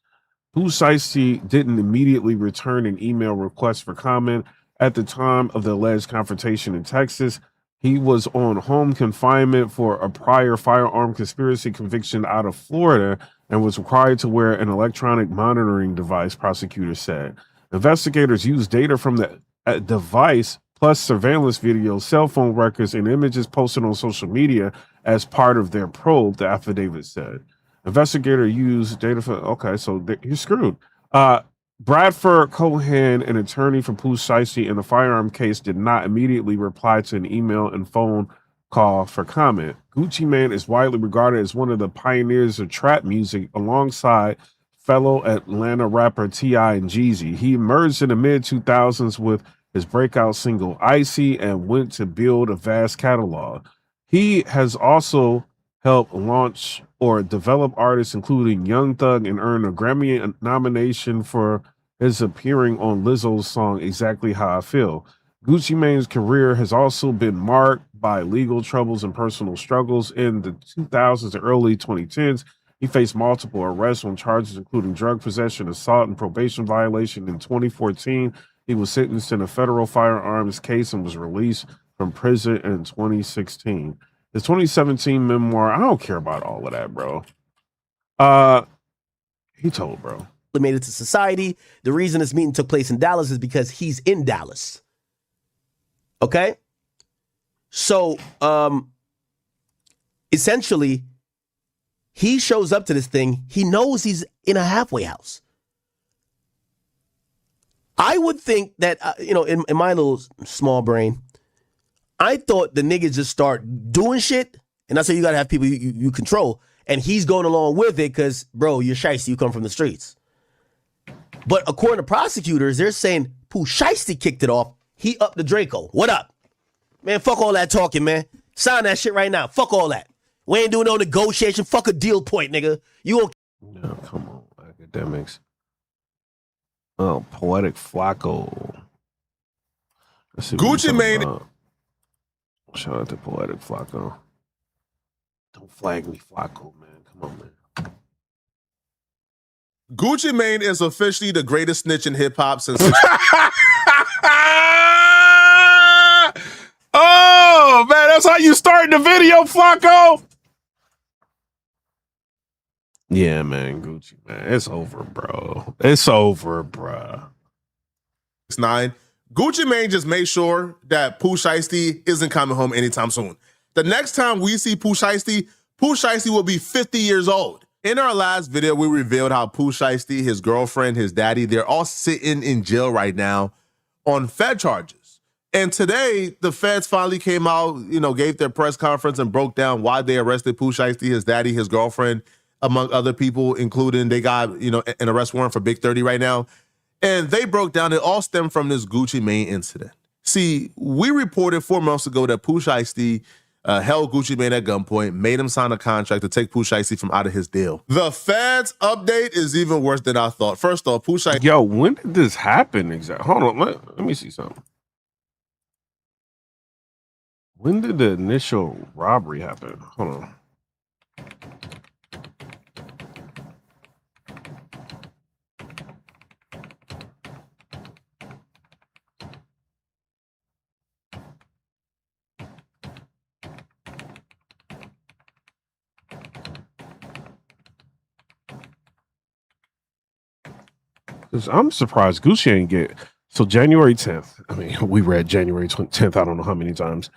Pooh Shiesty didn't immediately return an email request for comment at the time of the alleged confrontation in Texas. He was on home confinement for a prior firearm conspiracy conviction out of Florida and was required to wear an electronic monitoring device, prosecutors said. Investigators used data from the device plus surveillance video, cell phone records, and images posted on social media as part of their probe, the affidavit said. Investigator used data for, okay, so you're screwed. Bradford Cohen, an attorney for Pooh Shiesty in the firearm case, did not immediately reply to an email and phone call for comment. Gucci Mane is widely regarded as one of the pioneers of trap music alongside fellow Atlanta rapper T.I. and Jeezy. He emerged in the mid-2000s with his breakout single Icy and went to build a vast catalog. He has also helped launch or develop artists including Young Thug and earned a Grammy nomination for his appearing on Lizzo's song Exactly How I Feel. Gucci Mane's career has also been marked by legal troubles and personal struggles. In the 2000s and early 2010s, he faced multiple arrests on charges including drug possession, assault, and probation violation. In 2014, he was sentenced in a federal firearms case and was released from prison in 2016. His 2017 memoir, I don't care about all of that, bro. He told, bro. Made it to society. The reason this meeting took place in Dallas is because he's in Dallas. Okay? So, essentially, he shows up to this thing. He knows he's in a halfway house. I would think that, in my little small brain, I thought the niggas just start doing shit, and that's why you got to have people you control, and he's going along with it because, bro, you're shiesty, you come from the streets. But according to prosecutors, they're saying Pooh Shiesty kicked it off. He upped the Draco. What up? Man, fuck all that talking, man. Sign that shit right now. Fuck all that. We ain't doing no negotiation. Fuck a deal point, nigga. You won't. No, come on, academics. Oh, Poetic Flacco. Gucci Mane. Shout out to Poetic Flacco. Don't flag me, Flacco, man. Come on, man. Gucci Mane is officially the greatest snitch in hip hop since. Oh, man, that's how you start the video, Flacco? Yeah, man, Gucci, man. It's over, bro. It's over, bro. 9. Gucci Mane just made sure that Pooh Shiesty isn't coming home anytime soon. The next time we see Pooh Shiesty will be 50 years old. In our last video, we revealed how Pooh Shiesty, his girlfriend, his daddy, they're all sitting in jail right now on Fed charges. And today, the feds finally came out, gave their press conference and broke down why they arrested Pooh Shiesty, his daddy, his girlfriend, among other people, including they got, an arrest warrant for Big 30 right now. And they broke down it all stemmed from this Gucci Mane incident. See, we reported 4 months ago that Pooh Shiesty held Gucci Mane at gunpoint, made him sign a contract to take Pooh Shiesty from out of his deal. The feds update is even worse than I thought. First off, Pooh Shiesty. Yo, when did this happen exactly? Hold on, let me see something. When did the initial robbery happen? Hold on. I'm surprised Gucci ain't get. So January 10th. I mean, we read January 10th. I don't know how many times.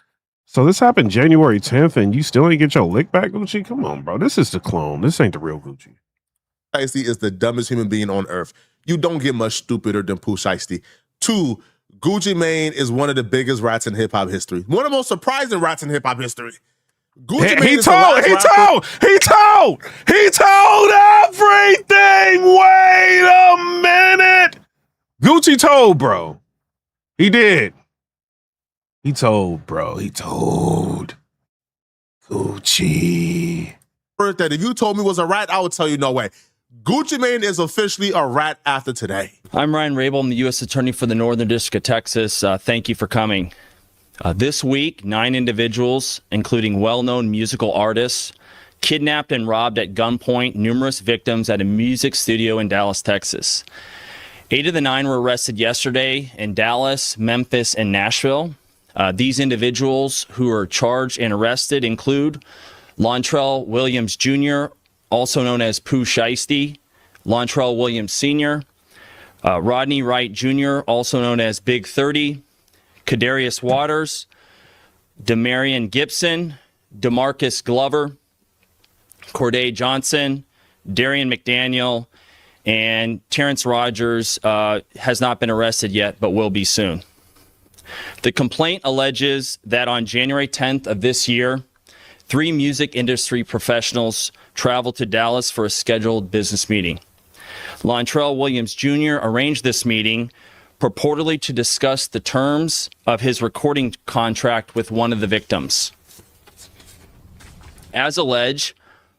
So this happened January 10th, and you still ain't get your lick back, Gucci? Come on, bro. This is the clone. This ain't the real Gucci. Shiesty is the dumbest human being on earth. You don't get much stupider than Pooh Shiesty. 2, Gucci Mane is one of the biggest rats in hip hop history. One of the most surprising rats in hip hop history. Gucci Mane He told everything. Wait a minute. Gucci told, bro. He did. He told, bro. He told. Gucci. That if you told me was a rat, I would tell you no way. Gucci Mane is officially a rat after today. I'm Ryan Rabel. I'm the U.S. Attorney for the Northern District of Texas. Thank you for coming. This week, 9 individuals, including well-known musical artists, kidnapped and robbed at gunpoint numerous victims at a music studio in Dallas, Texas. 8 of the 9 were arrested yesterday in Dallas, Memphis, and Nashville. These individuals who are charged and arrested include Lontrell Williams Jr., also known as Pooh Shiesty, Lontrell Williams Sr., Rodney Wright Jr., also known as Big 30, Kadarius Waters, Demarion Gibson, DeMarcus Glover, Corday Johnson, Darian McDaniel, and Terrence Rogers has not been arrested yet, but will be soon. The complaint alleges that on January 10th of this year, 3 music industry professionals traveled to Dallas for a scheduled business meeting. Lontrell Williams Jr. arranged this meeting purportedly to discuss the terms of his recording contract with one of the victims. As alleged,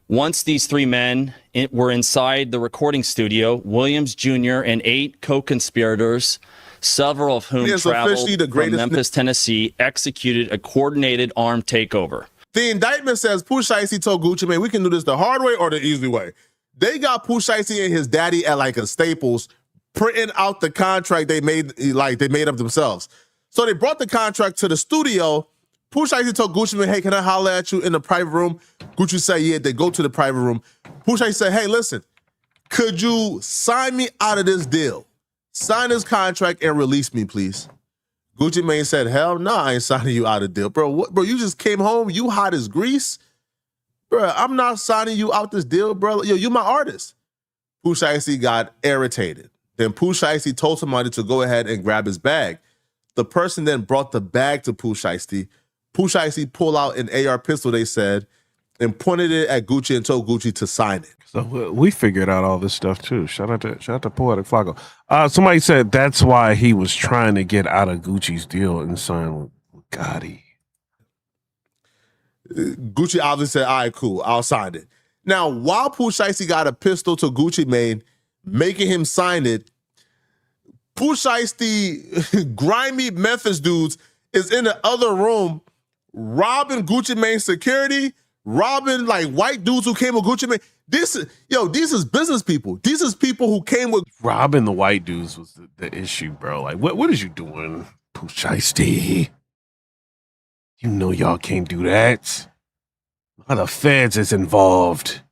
once these 3 men were inside the recording studio, Williams Jr. and 8 co-conspirators, several of whom traveled from Memphis, Tennessee, executed a coordinated armed takeover. The indictment says Pooh Shiesty told Gucci Mane, we can do this the hard way or the easy way. They got Pooh Shiesty and his daddy at like a Staples printing out the contract they made up themselves. So they brought the contract to the studio. Pooh Shiesty told Gucci Mane, hey, can I holler at you in the private room? Gucci said, yeah. They go to the private room. Pooh Shiesty said, hey, listen, could you sign me out of this deal? Sign this contract and release me, please. Gucci Mane said, hell no, I ain't signing you out of the deal. Bro, what, bro, you just came home, you hot as grease? Bro, I'm not signing you out this deal, bro. Yo, you my artist. Pooh Shiesty got irritated. Then Pooh Shiesty told somebody to go ahead and grab his bag. The person then brought the bag to Pooh Shiesty. Pooh Shiesty pulled out an AR pistol, they said, and pointed it at Gucci and told Gucci to sign it. So we figured out all this stuff too. Shout out to Poetic Flacco. Somebody said that's why he was trying to get out of Gucci's deal and sign with Gotti. Gucci obviously said, all right, cool, I'll sign it. Now, while Pooh Shiesty got a pistol to Gucci Mane, making him sign it, Pooh Shiesty, grimy Memphis dudes, is in the other room robbing Gucci Mane's security, robbing like white dudes who came with Gucci Mane. These is business people. These is people who came with robbing the white dudes was the issue, bro. Like, what is you doing, Pooh Shiesty? You know y'all can't do that. A lot of feds is involved.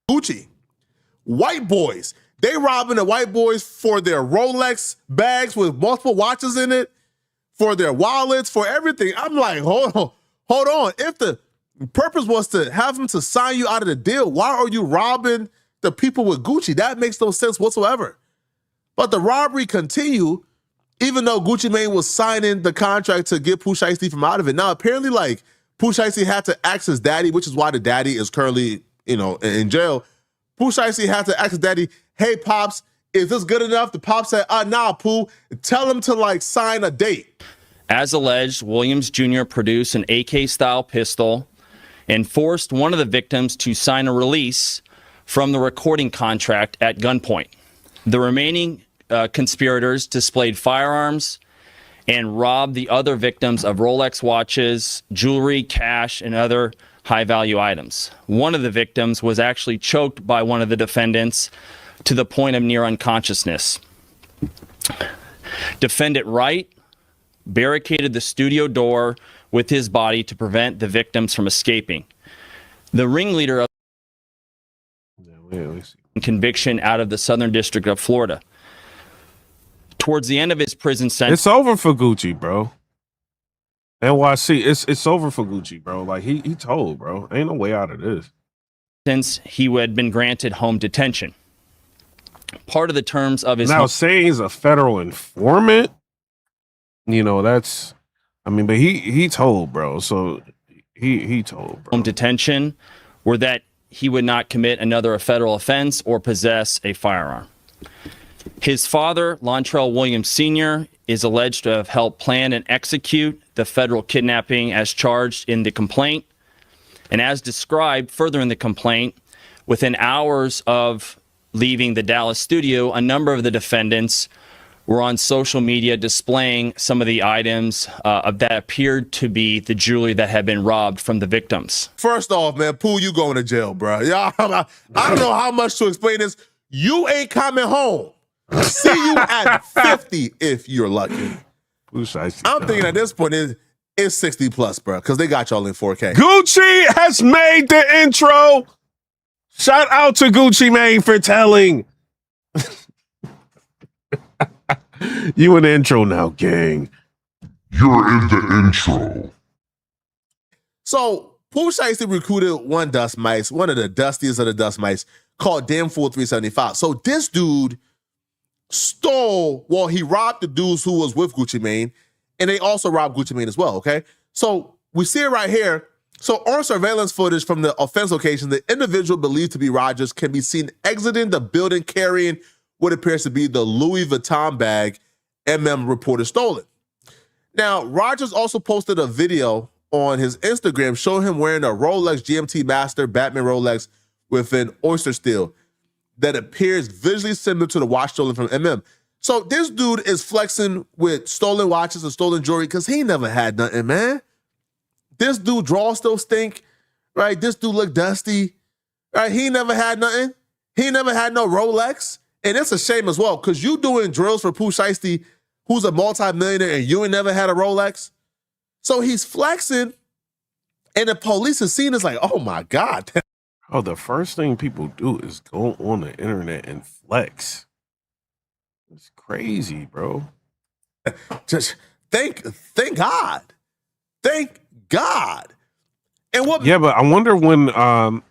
Gucci. White boys. They robbing the white boys for their Rolex bags with multiple watches in it, for their wallets, for everything. I'm like, hold on. If the purpose was to have them to sign you out of the deal, why are you robbing the people with Gucci? That makes no sense whatsoever. But the robbery continued, even though Gucci Mane was signing the contract to get Pooh Shiesty from out of it. Now, apparently, like, Pooh Shiesty had to ask his daddy, which is why the daddy is currently, in jail. Pooh Shiesty had to ask his daddy, hey, Pops, is this good enough? The Pops said, nah, Pooh, tell him to, like, sign a date. As alleged, Williams Jr. produced an AK-style pistol and forced one of the victims to sign a release from the recording contract at gunpoint. The remaining conspirators displayed firearms and robbed the other victims of Rolex watches, jewelry, cash, and other high-value items. One of the victims was actually choked by one of the defendants to the point of near unconsciousness. Defendant Wright barricaded the studio door with his body to prevent the victims from escaping. The ringleader of conviction out of the Southern District of Florida. Towards the end of his prison sentence, it's over for Gucci, bro. NYC, it's over for Gucci, bro. Like he told, bro, ain't no way out of this. Since he had been granted home detention. Part of the terms of his now saying he's a federal informant, that's, but he told, bro. So he told, bro. Home detention were that he would not commit another federal offense or possess a firearm. His father, Lontrell Williams Sr., is alleged to have helped plan and execute the federal kidnapping as charged in the complaint. And as described further in the complaint, within hours of leaving the Dallas studio, a number of the defendants were on social media displaying some of the items that appeared to be the jewelry that had been robbed from the victims. First off, man, Pooh, you going to jail, bro. I don't know how much to explain this. You ain't coming home. See you at 50 if you're lucky. I'm thinking at this point it's 60 plus, bro, because they got y'all in 4K. Gucci has made the intro. Shout out to Gucci Mane for telling. You in the intro now, gang. You're in the intro. So Pooh Shiesty recruited one dust mice, one of the dustiest of the dust mice, called Damn Fool 375. So this dude stole, well, he robbed the dudes who was with Gucci Mane, and they also robbed Gucci Mane as well, okay? So we see it right here. So on surveillance footage from the offense location, the individual believed to be Rogers can be seen exiting the building carrying what appears to be the Louis Vuitton bag MM reported stolen. Now, Rogers also posted a video on his Instagram showing him wearing a Rolex GMT Master Batman Rolex with an oyster steel that appears visually similar to the watch stolen from MM. So this dude is flexing with stolen watches and stolen jewelry because he never had nothing, man. This dude draws still stink, right? This dude look dusty, right? He never had nothing. He never had no Rolex. And it's a shame as well because you doing drills for Pooh Shiesty, who's a multimillionaire, and you ain't never had a Rolex. So he's flexing, and the police is seeing this like, oh my God. Oh, the first thing people do is go on the internet and flex. It's crazy, bro. Just thank God. Thank God. And what? Yeah, but I wonder when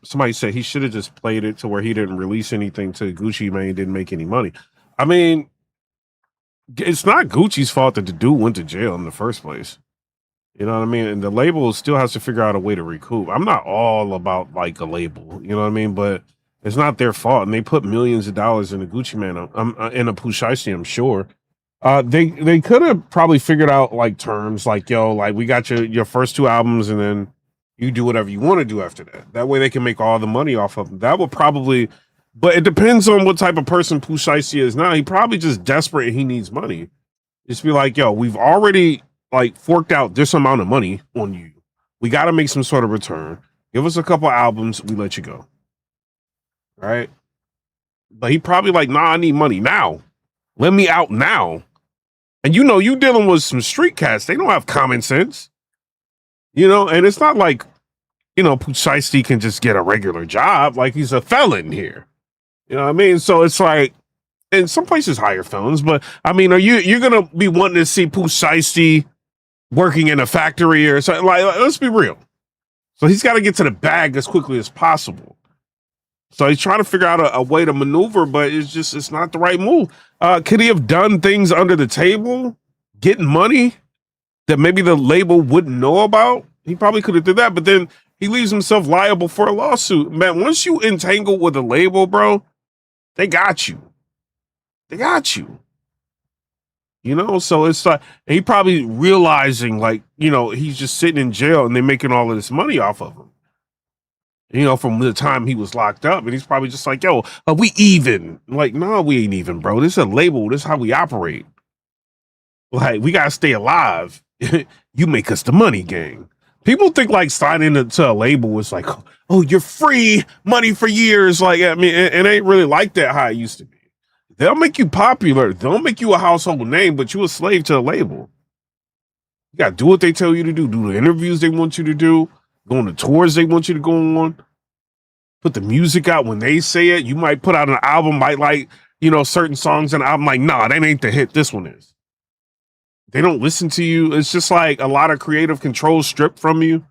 somebody said he should have just played it to where he didn't release anything to Gucci Mane, didn't make any money. I mean, it's not Gucci's fault that the dude went to jail in the first place. You know what I mean? And the label still has to figure out a way to recoup. I'm not all about like a label, you know what I mean? But it's not their fault. And they put millions of dollars in a Gucci Mane, in a Pooh Shiesty, I'm sure. They could have probably figured out like terms like, yo, like we got your first 2 albums and then you do whatever you want to do after that. That way they can make all the money off of them. That would probably, but it depends on what type of person Pooh Shiesty is now. He probably just desperate and he needs money. Just be like, yo, we've already like forked out this amount of money on you. We got to make some sort of return. Give us a couple albums, we let you go. Right? But he probably like, nah, I need money now. Let me out now. And you know, you dealing with some street cats. They don't have common sense. You know, and it's not like, you know, Pooh Shiesty can just get a regular job. Like he's a felon here. You know what I mean? So it's like, and some places hire felons, but I mean, you're going to be wanting to see Pooh Shiesty working in a factory or something? Like, let's be real. So he's got to get to the bag as quickly as possible. So he's trying to figure out a way to maneuver, but it's not the right move. Could he have done things under the table, getting money that maybe the label wouldn't know about? He probably could have did that, but then he leaves himself liable for a lawsuit. Man, once you entangle with a label, bro, they got you. They got you. You know, so it's like he probably realizing like, you know, he's just sitting in jail and they're making all of this money off of him. You know, from the time he was locked up, and he's probably just like, yo, are we even? Like, no, we ain't even, bro. This is a label. This is how we operate. Like, we gotta stay alive. You make us the money gang. People think like signing to a label was like, oh, you're free money for years. Like, I mean, it ain't really like that how it used to be. They'll make you popular. They'll make you a household name, but you a slave to a label. You got to do what they tell you to do. Do the interviews they want you to do. Go on the tours they want you to go on. Put the music out when they say it. You might put out an album, might like, you know, certain songs in an album. Like, nah, that ain't the hit. This one is. They don't listen to you. It's just like a lot of creative control stripped from you.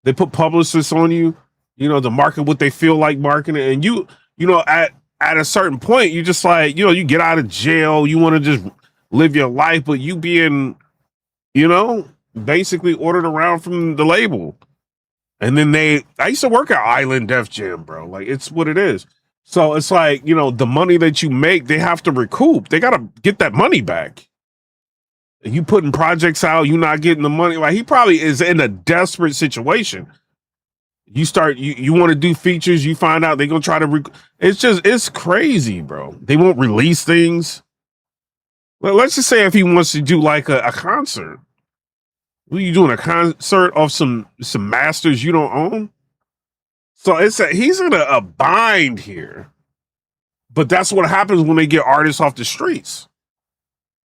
They put publicists on you, you know, to market what they feel like marketing. And you know, at a certain point, you just like, you know, you get out of jail, you want to just live your life, but you being, you know, basically ordered around from the label. And then I used to work at Island Def Jam, bro. Like, it's what it is. So it's like, you know, the money that you make, they have to recoup. They got to get that money back. You putting projects out, you not getting the money. Like, he probably is in a desperate situation. You start, you want to do features, you find out they're going to try to, it's crazy, bro. They won't release things. Well, let's just say if he wants to do like a concert. What are you doing, a concert of some masters you don't own? So he's in a bind here. But that's what happens when they get artists off the streets.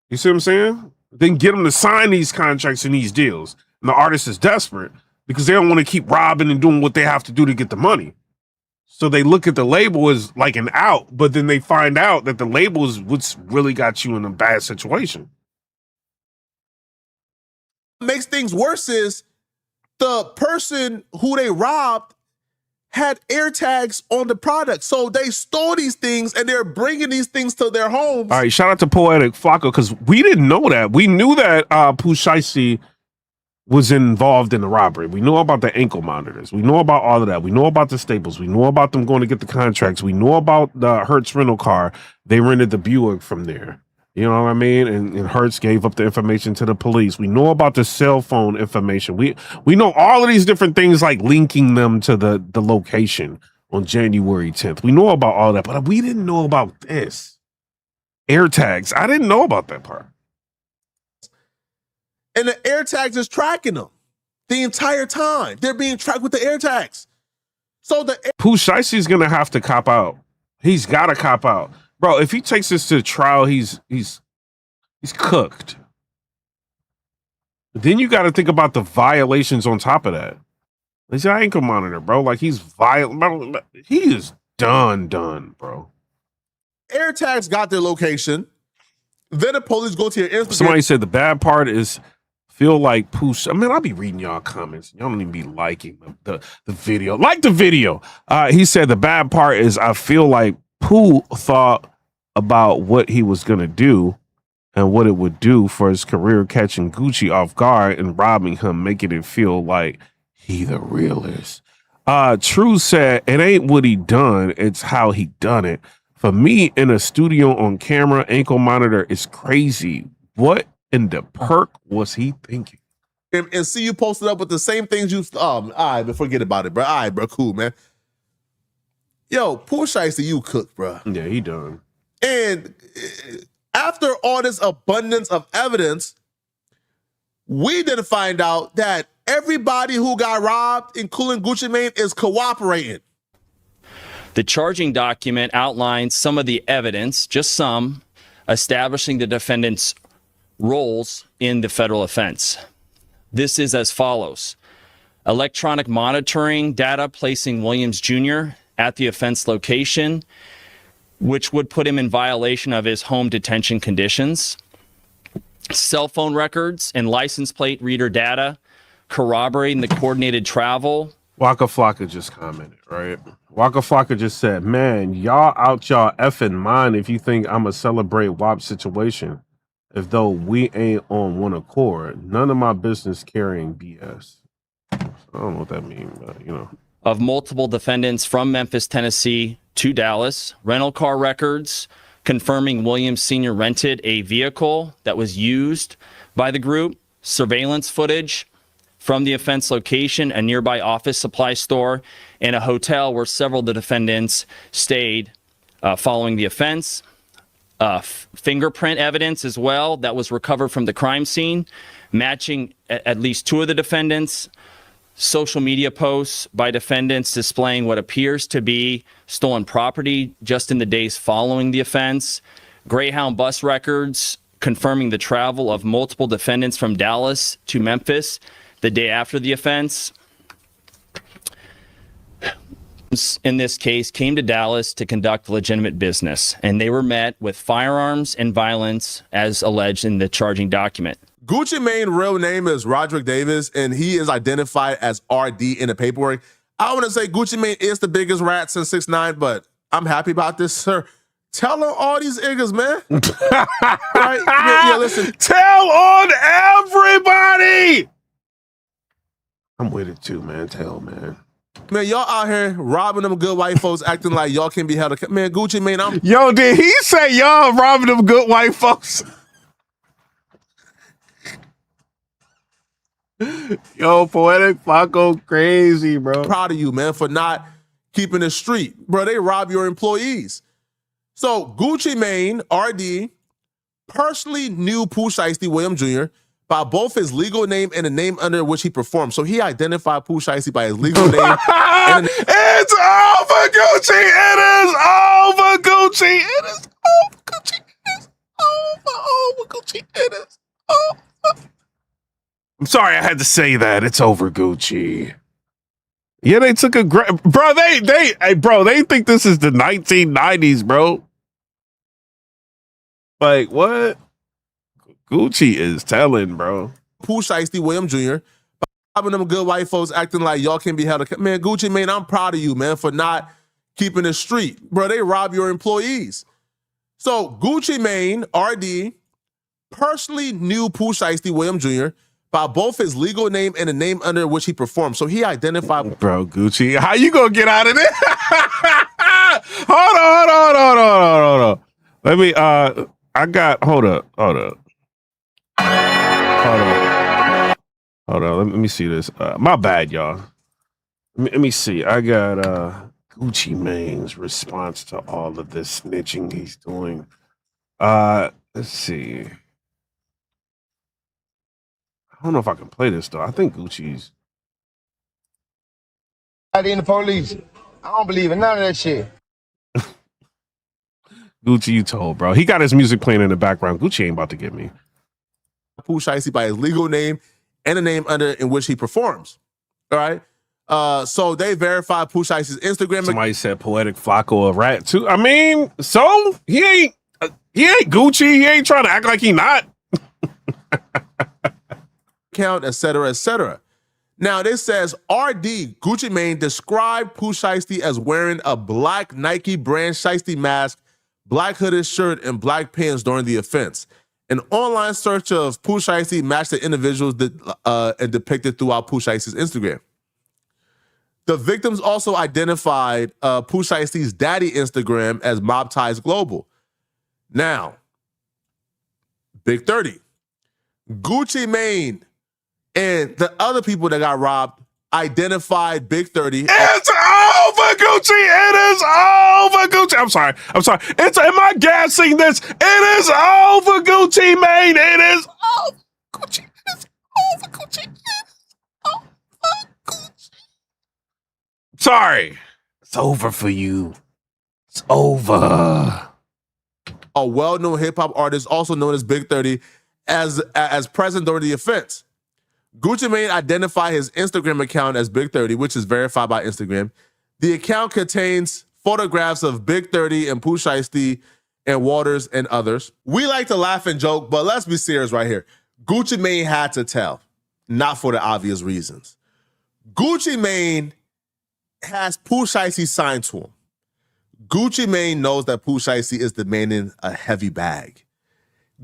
You see what I'm saying? Then get them to sign these contracts and these deals. And the artist is desperate because they don't want to keep robbing and doing what they have to do to get the money. So they look at the label as like an out, but then they find out that the label is what's really got you in a bad situation. What makes things worse is the person who they robbed had air tags on the product. So they stole these things and they're bringing these things to their homes. All right, shout out to Poetic Flacco, because we didn't know that. We knew that Pooh Shiesty was involved in the robbery. We know about the ankle monitors. We know about all of that. We know about the Staples. We know about them going to get the contracts. We know about the Hertz rental car. They rented the Buick from there. You know what I mean? And Hertz gave up the information to the police. We know about the cell phone information. We know all of these different things, like linking them to the location on January 10th. We know about all that, but we didn't know about this. Air tags. I didn't know about that part. And the air tags is tracking them the entire time. They're being tracked with the air tags. So the Pooh Shiesty is gonna have to cop out. He's got to cop out, bro. If he takes this to trial, he's cooked. Then you got to think about the violations on top of that. It's your ankle monitor, bro. Like, he's violent. He is done, bro. air tags got their location. Then the police go to your Instagram. Somebody said the bad part is feel like Pooh. I mean, I'll be reading y'all comments. Y'all don't even be liking the video. Like the video. He said the bad part is I feel like Pooh thought about what he was going to do and what it would do for his career, catching Gucci off guard and robbing him, making it feel like he the realest. True said it ain't what he done, it's how he done it. For me, in a studio on camera, ankle monitor is crazy. What in the perk was he thinking? And see you posted up with the same things you. All right, but forget about it, bro. All right, bro, cool, man. Yo, Pooh Shiesty, you cook, bro. Yeah, he done. And after all this abundance of evidence, we didn't find out that everybody who got robbed, including Gucci Mane, is cooperating. The charging document outlines some of the evidence, just some, establishing the defendant's roles in the federal offense. This is as follows. Electronic monitoring data placing Williams Jr. at the offense location, which would put him in violation of his home detention conditions. Cell phone records and license plate reader data corroborating the coordinated travel. Waka Flocka just commented, right? Waka Flocka just said, man, y'all out y'all effing mind if you think I'ma celebrate WAP situation as though we ain't on one accord. None of my business carrying BS. I don't know what that means, but you know. Of multiple defendants from Memphis, Tennessee to Dallas, rental car records confirming Williams Sr. rented a vehicle that was used by the group, surveillance footage from the offense location, a nearby office supply store, and a hotel where several of the defendants stayed following the offense. Fingerprint evidence as well that was recovered from the crime scene, matching at least two of the defendants. Social media posts by defendants displaying what appears to be stolen property just in the days following the offense. Greyhound bus records confirming the travel of multiple defendants from Dallas to Memphis the day after the offense. In this case, came to Dallas to conduct legitimate business, and they were met with firearms and violence as alleged in the charging document. Gucci Mane's real name is Roderick Davis, and he is identified as RD in the paperwork. I want to say Gucci Mane is the biggest rat since 6ix9ine, but I'm happy about this, sir. Tell on all these niggas, man. Right? Yeah, listen. Tell on everybody. I'm with it too, man. Tell, man. Man, y'all out here robbing them good white folks, acting like y'all can be held accountable. Man, Gucci Mane, Yo, did he say y'all robbing them good white folks? Yo, Poetic Flacco crazy, bro. Proud of you, man, for not keeping it street. Bro, they rob your employees. So Gucci Mane, RD, personally knew Pooh Shiesty, Williams Jr., by both his legal name and the name under which he performed. So he identified Pooh Shiesty by his legal name. It's over, Gucci. It is over, Gucci. It is over, Gucci. It is over, Gucci. It is over. I'm sorry I had to say that. It's over, Gucci. Yeah, they took a great bro. They think this is the 1990s, bro. Like what? Gucci is telling, bro. Pooh Shiesty, Williams Jr., Robbing them good white folks acting like y'all can be held accountable. Man, Gucci Mane, I'm proud of you, man, for not keeping it street. Bro, they rob your employees. So Gucci Mane, RD, personally knew Pooh Shiesty William Jr. by both his legal name and the name under which he performed. So he identified. Bro, Gucci, how you gonna get out of this? Hold on. Let me, hold up. Let me see this. My bad, y'all. Let me see. I got Gucci Mane's response to all of this snitching he's doing. Let's see. I don't know if I can play this though. I think Gucci's. In the police. I don't believe in none of that shit. Gucci, you told, bro. He got his music playing in the background. Gucci ain't about to get me. Pooh Shiesty by his legal name and the name under in which he performs. All right. So they verified Pooh Shiesty's Instagram. Somebody said Poetic Flacco a rat too. I mean, so he ain't Gucci. He ain't trying to act like he not. Account, etc., etc. Now this says RD Gucci Mane described Pooh Shiesty as wearing a black Nike brand Shiesty mask, black hooded shirt, and black pants during the offense. An online search of Pooh Shiesty matched the individuals and depicted throughout Pooh Shiesty's Instagram. The victims also identified Pooh Shiesty's daddy Instagram as Mob Ties Global. Now, Big 30, Gucci Mane, and the other people that got robbed identified Big 30. It's over, Gucci. It is over, Gucci. I'm sorry. Am I gassing this? It is over, Gucci Mane. It is over, Gucci. It's over, Gucci. Sorry. It's over for you. It's over. A well-known hip-hop artist, also known as Big 30, as present during the offense. Gucci Mane identified his Instagram account as Big 30, which is verified by Instagram. The account contains photographs of Big 30 and Pooh Shiesty and Waters and others. We like to laugh and joke, but let's be serious right here. Gucci Mane had to tell, not for the obvious reasons. Gucci Mane has Pooh Shiesty signed to him. Gucci Mane knows that Pooh Shiesty is demanding a heavy bag.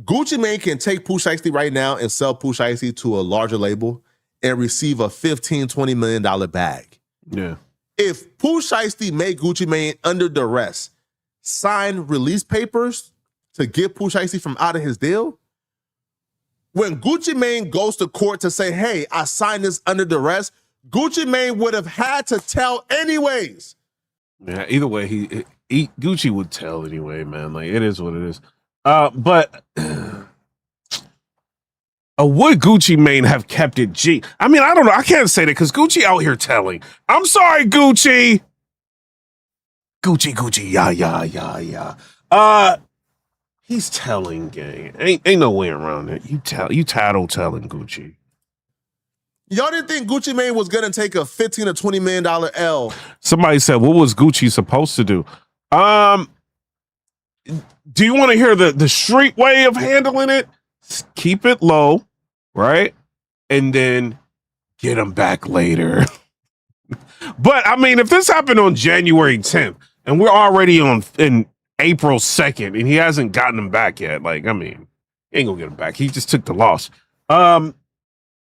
Gucci Mane can take Pooh Shiesty right now and sell Pooh Shiesty to a larger label and receive a $15-20 million bag. Yeah. If Pooh Shiesty made Gucci Mane under duress sign release papers to get Pooh Shiesty from out of his deal, when Gucci Mane goes to court to say, hey, I signed this under duress, Gucci Mane would have had to tell anyways. Yeah, either way, Gucci would tell anyway, man. Like, it is what it is. But would Gucci Mane have kept it G? I mean, I don't know. I can't say that because Gucci out here telling. I'm sorry, Gucci. Gucci, yeah. He's telling, gang. Ain't no way around it. You tattle telling, Gucci. Y'all didn't think Gucci Mane was gonna take a $15 or $20 million L. Somebody said, what was Gucci supposed to do? Do you want to hear the street way of handling it? Keep it low, right? And then get him back later. But I mean, if this happened on January 10th and we're already in April 2nd and he hasn't gotten him back yet, like, I mean, he ain't gonna get him back. He just took the loss.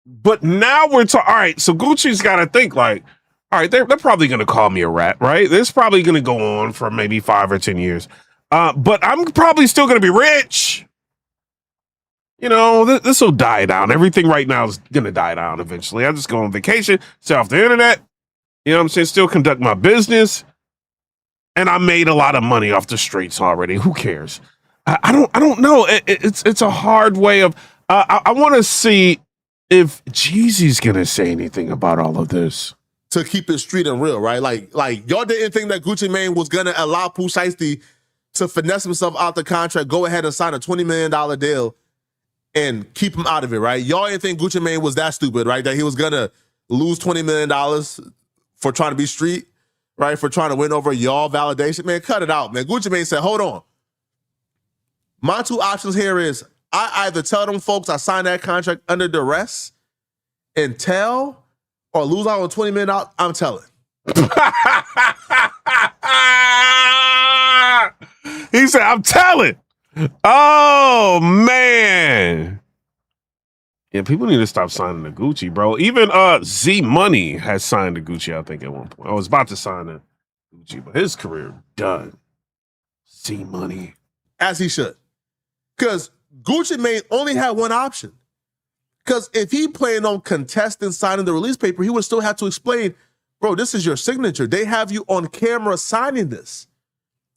But now we're talking, all right, so Gucci's got to think like, all right, they're probably going to call me a rat, right? This is probably going to go on for maybe 5 or 10 years. But I'm probably still going to be rich. You know, this will die down. Everything right now is going to die down eventually. I just go on vacation, stay off the internet, you know what I'm saying? Still conduct my business. And I made a lot of money off the streets already. Who cares? I don't know. It's a hard way of, I want to see if Jeezy's going to say anything about all of this. To keep it street and real, right? Like y'all didn't think that Gucci Mane was going to allow Pooh Shiesty to finesse himself out the contract, go ahead and sign a $20 million deal and keep him out of it, right? Y'all didn't think Gucci Mane was that stupid, right? That he was going to lose $20 million for trying to be street, right? For trying to win over y'all validation. Man, cut it out, man. Gucci Mane said, hold on. My two options here is I either tell them folks I signed that contract under duress and tell or lose out on $20 million, I'm telling. He said, I'm telling. Oh, man. Yeah, people need to stop signing the Gucci, bro. Even Z Money has signed the Gucci, I think, at one point. I was about to sign the Gucci, but his career done. Z Money. As he should. Because Gucci Mane only had one option. Because if he planned on contesting signing the release paper, he would still have to explain, bro, this is your signature. They have you on camera signing this.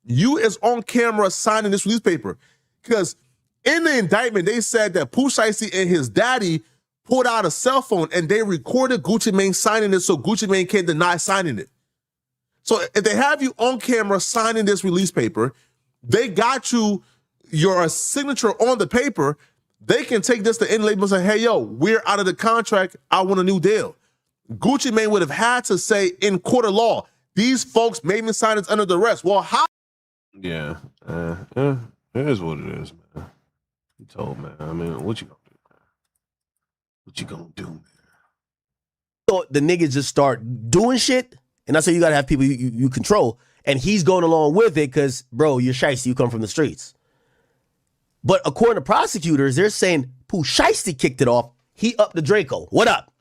You is on camera signing this release paper. Because in the indictment, they said that Pooh Shiesty and his daddy pulled out a cell phone and they recorded Gucci Mane signing it so Gucci Mane can't deny signing it. So if they have you on camera signing this release paper, they got you your signature on the paper, they can take this to any label and say, hey, yo, we're out of the contract. I want a new deal. Gucci Mane would have had to say in court of law, these folks made me sign this under duress. Well, how? Yeah. It is what it is, man. You told, man. I mean, what you gonna do, man? What you gonna do, man? So the niggas just start doing shit, and that's how you gotta have people you control. And he's going along with it because, bro, you're shiesty, you come from the streets. But according to prosecutors, they're saying Pooh Shiesty kicked it off. He upped the Draco. What up?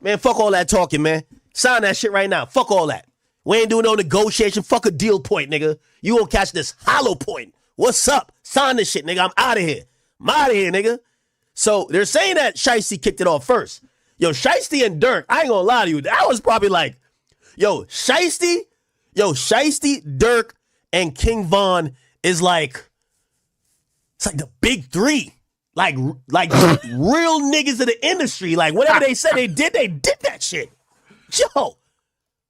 Man, fuck all that talking, man. Sign that shit right now. Fuck all that. We ain't doing no negotiation. Fuck a deal point, nigga. You won't catch this hollow point. What's up? Sign this shit, nigga. I'm out of here. I'm out of here, nigga. So they're saying that Shiesty kicked it off first. Yo, Shiesty and Dirk, I ain't gonna lie to you. That was probably like, Shiesty, Dirk, and King Von is like, it's like the big three. Like real niggas of the industry. Like whatever they said they did that shit. Yo.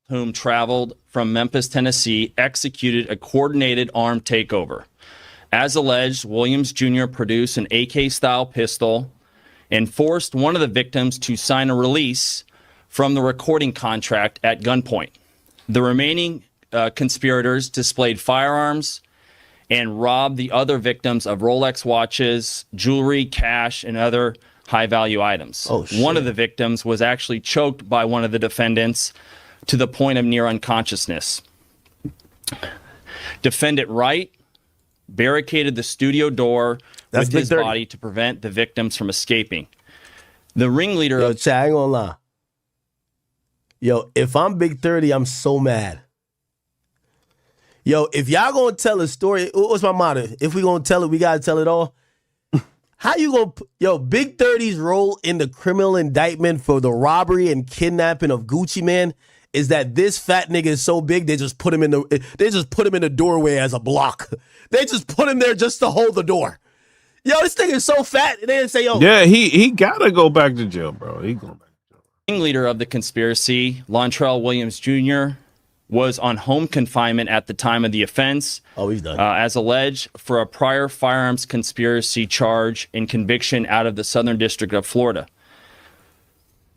Whom traveled from Memphis, Tennessee, executed a coordinated armed takeover. As alleged, Williams Jr. produced an AK-style pistol and forced one of the victims to sign a release from the recording contract at gunpoint. The remaining conspirators displayed firearms and robbed the other victims of Rolex watches, jewelry, cash, and other high-value items. Oh, shit. One of the victims was actually choked by one of the defendants to the point of near unconsciousness. Defendant Wright barricaded the studio door with his body to prevent the victims from escaping. The ringleader I ain't gonna lie. Yo, if I'm Big 30, I'm so mad. Yo, if y'all gonna tell a story, what's my motto? If we gonna tell it, we gotta tell it all. How you gonna, Big 30's role in the criminal indictment for the robbery and kidnapping of Gucci Mane is that this fat nigga is so big they just put him in the doorway as a block. They just put him there just to hold the door. Yo, this nigga is so fat, and they didn't say, Yeah, he gotta go back to jail, bro. He going back to jail. Ringleader of the conspiracy, Lontrell Williams Jr., was on home confinement at the time of the offense. Oh, he's done. As alleged, for a prior firearms conspiracy charge and conviction out of the Southern District of Florida.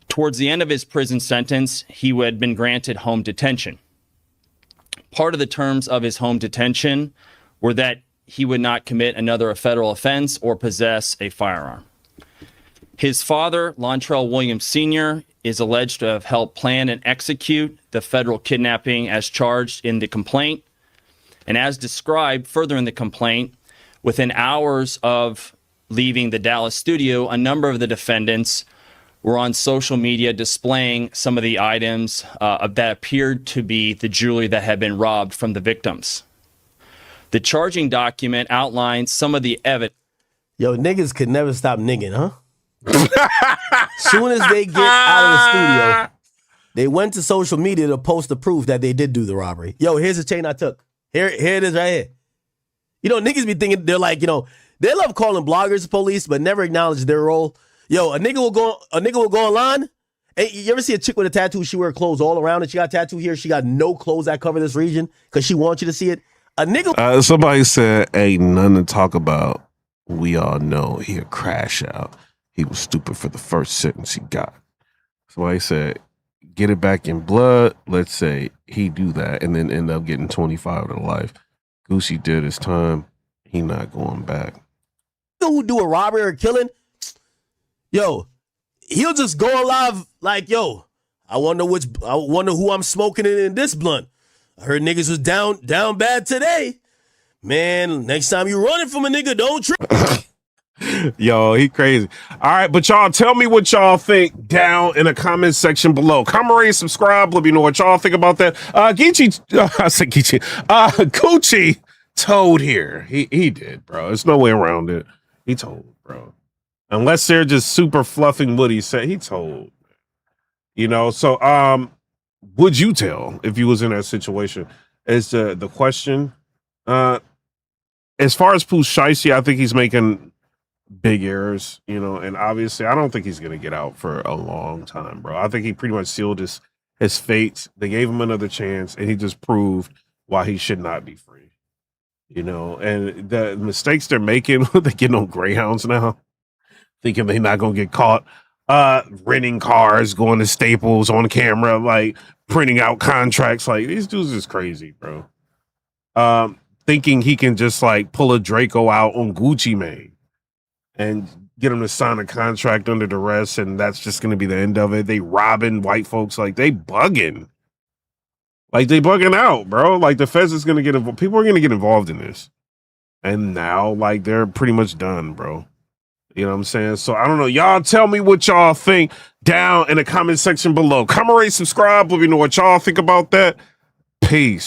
Towards the end of his prison sentence, he had been granted home detention. Part of the terms of his home detention were that he would not commit another federal offense or possess a firearm. His father, Lontrell Williams Sr., is alleged to have helped plan and execute the federal kidnapping as charged in the complaint. And as described further in the complaint, within hours of leaving the Dallas studio, a number of the defendants were on social media displaying some of the items that appeared to be the jewelry that had been robbed from the victims. The charging document outlines some of the evidence. Yo, niggas could never stop nigging, huh? Soon as they get out of the studio, they went to social media to post the proof that they did do the robbery. Yo, here's the chain I took. Here it is right here. Niggas be thinking, they're like, they love calling bloggers police, but never acknowledge their role. Yo, a nigga will go online. Hey, you ever see a chick with a tattoo? She wear clothes all around and she got a tattoo here. She got no clothes that cover this region because she wants you to see it. A nigga. Somebody said, ain't nothing to talk about. We all know he'll crash out. He was stupid for the first sentence he got. Somebody said, get it back in blood. Let's say he do that and then end up getting 25 to life. Gucci did his time. He not going back. Who do a robbery or killing? Yo, he'll just go alive like, yo, I wonder who I'm smoking in this blunt. I heard niggas was down bad today. Man, next time you running from a nigga, don't trip. Yo, he crazy. All right, but y'all tell me what y'all think down in the comment section below. Comment, rate, subscribe. Let me know what y'all think about that. Geechee, I said Geechee. Gucci told here. He did, bro. There's no way around it. He told, bro. Unless they're just super fluffing what he said, he told. You know, so would you tell if you was in that situation? Is the question. As far as Pooh Shiesty, I think he's making big errors, you know, and obviously I don't think he's gonna get out for a long time, bro. I think he pretty much sealed his fate. They gave him another chance, and he just proved why he should not be free. You know, and the mistakes they're making, they're getting on Greyhounds now, thinking they're not gonna get caught. Renting cars, going to Staples on camera, like printing out contracts. Like, these dudes is crazy, bro. Thinking he can just like pull a Draco out on Gucci Mane and get him to sign a contract under duress, and that's just going to be the end of it. They robbing white folks, like they bugging. Like they bugging out, bro. Like the feds is going to get involved. People are going to get involved in this. And now, like, they're pretty much done, bro. You know what I'm saying? So I don't know. Y'all tell me what y'all think down in the comment section below. Comment, rate, subscribe. Let me know what y'all think about that. Peace.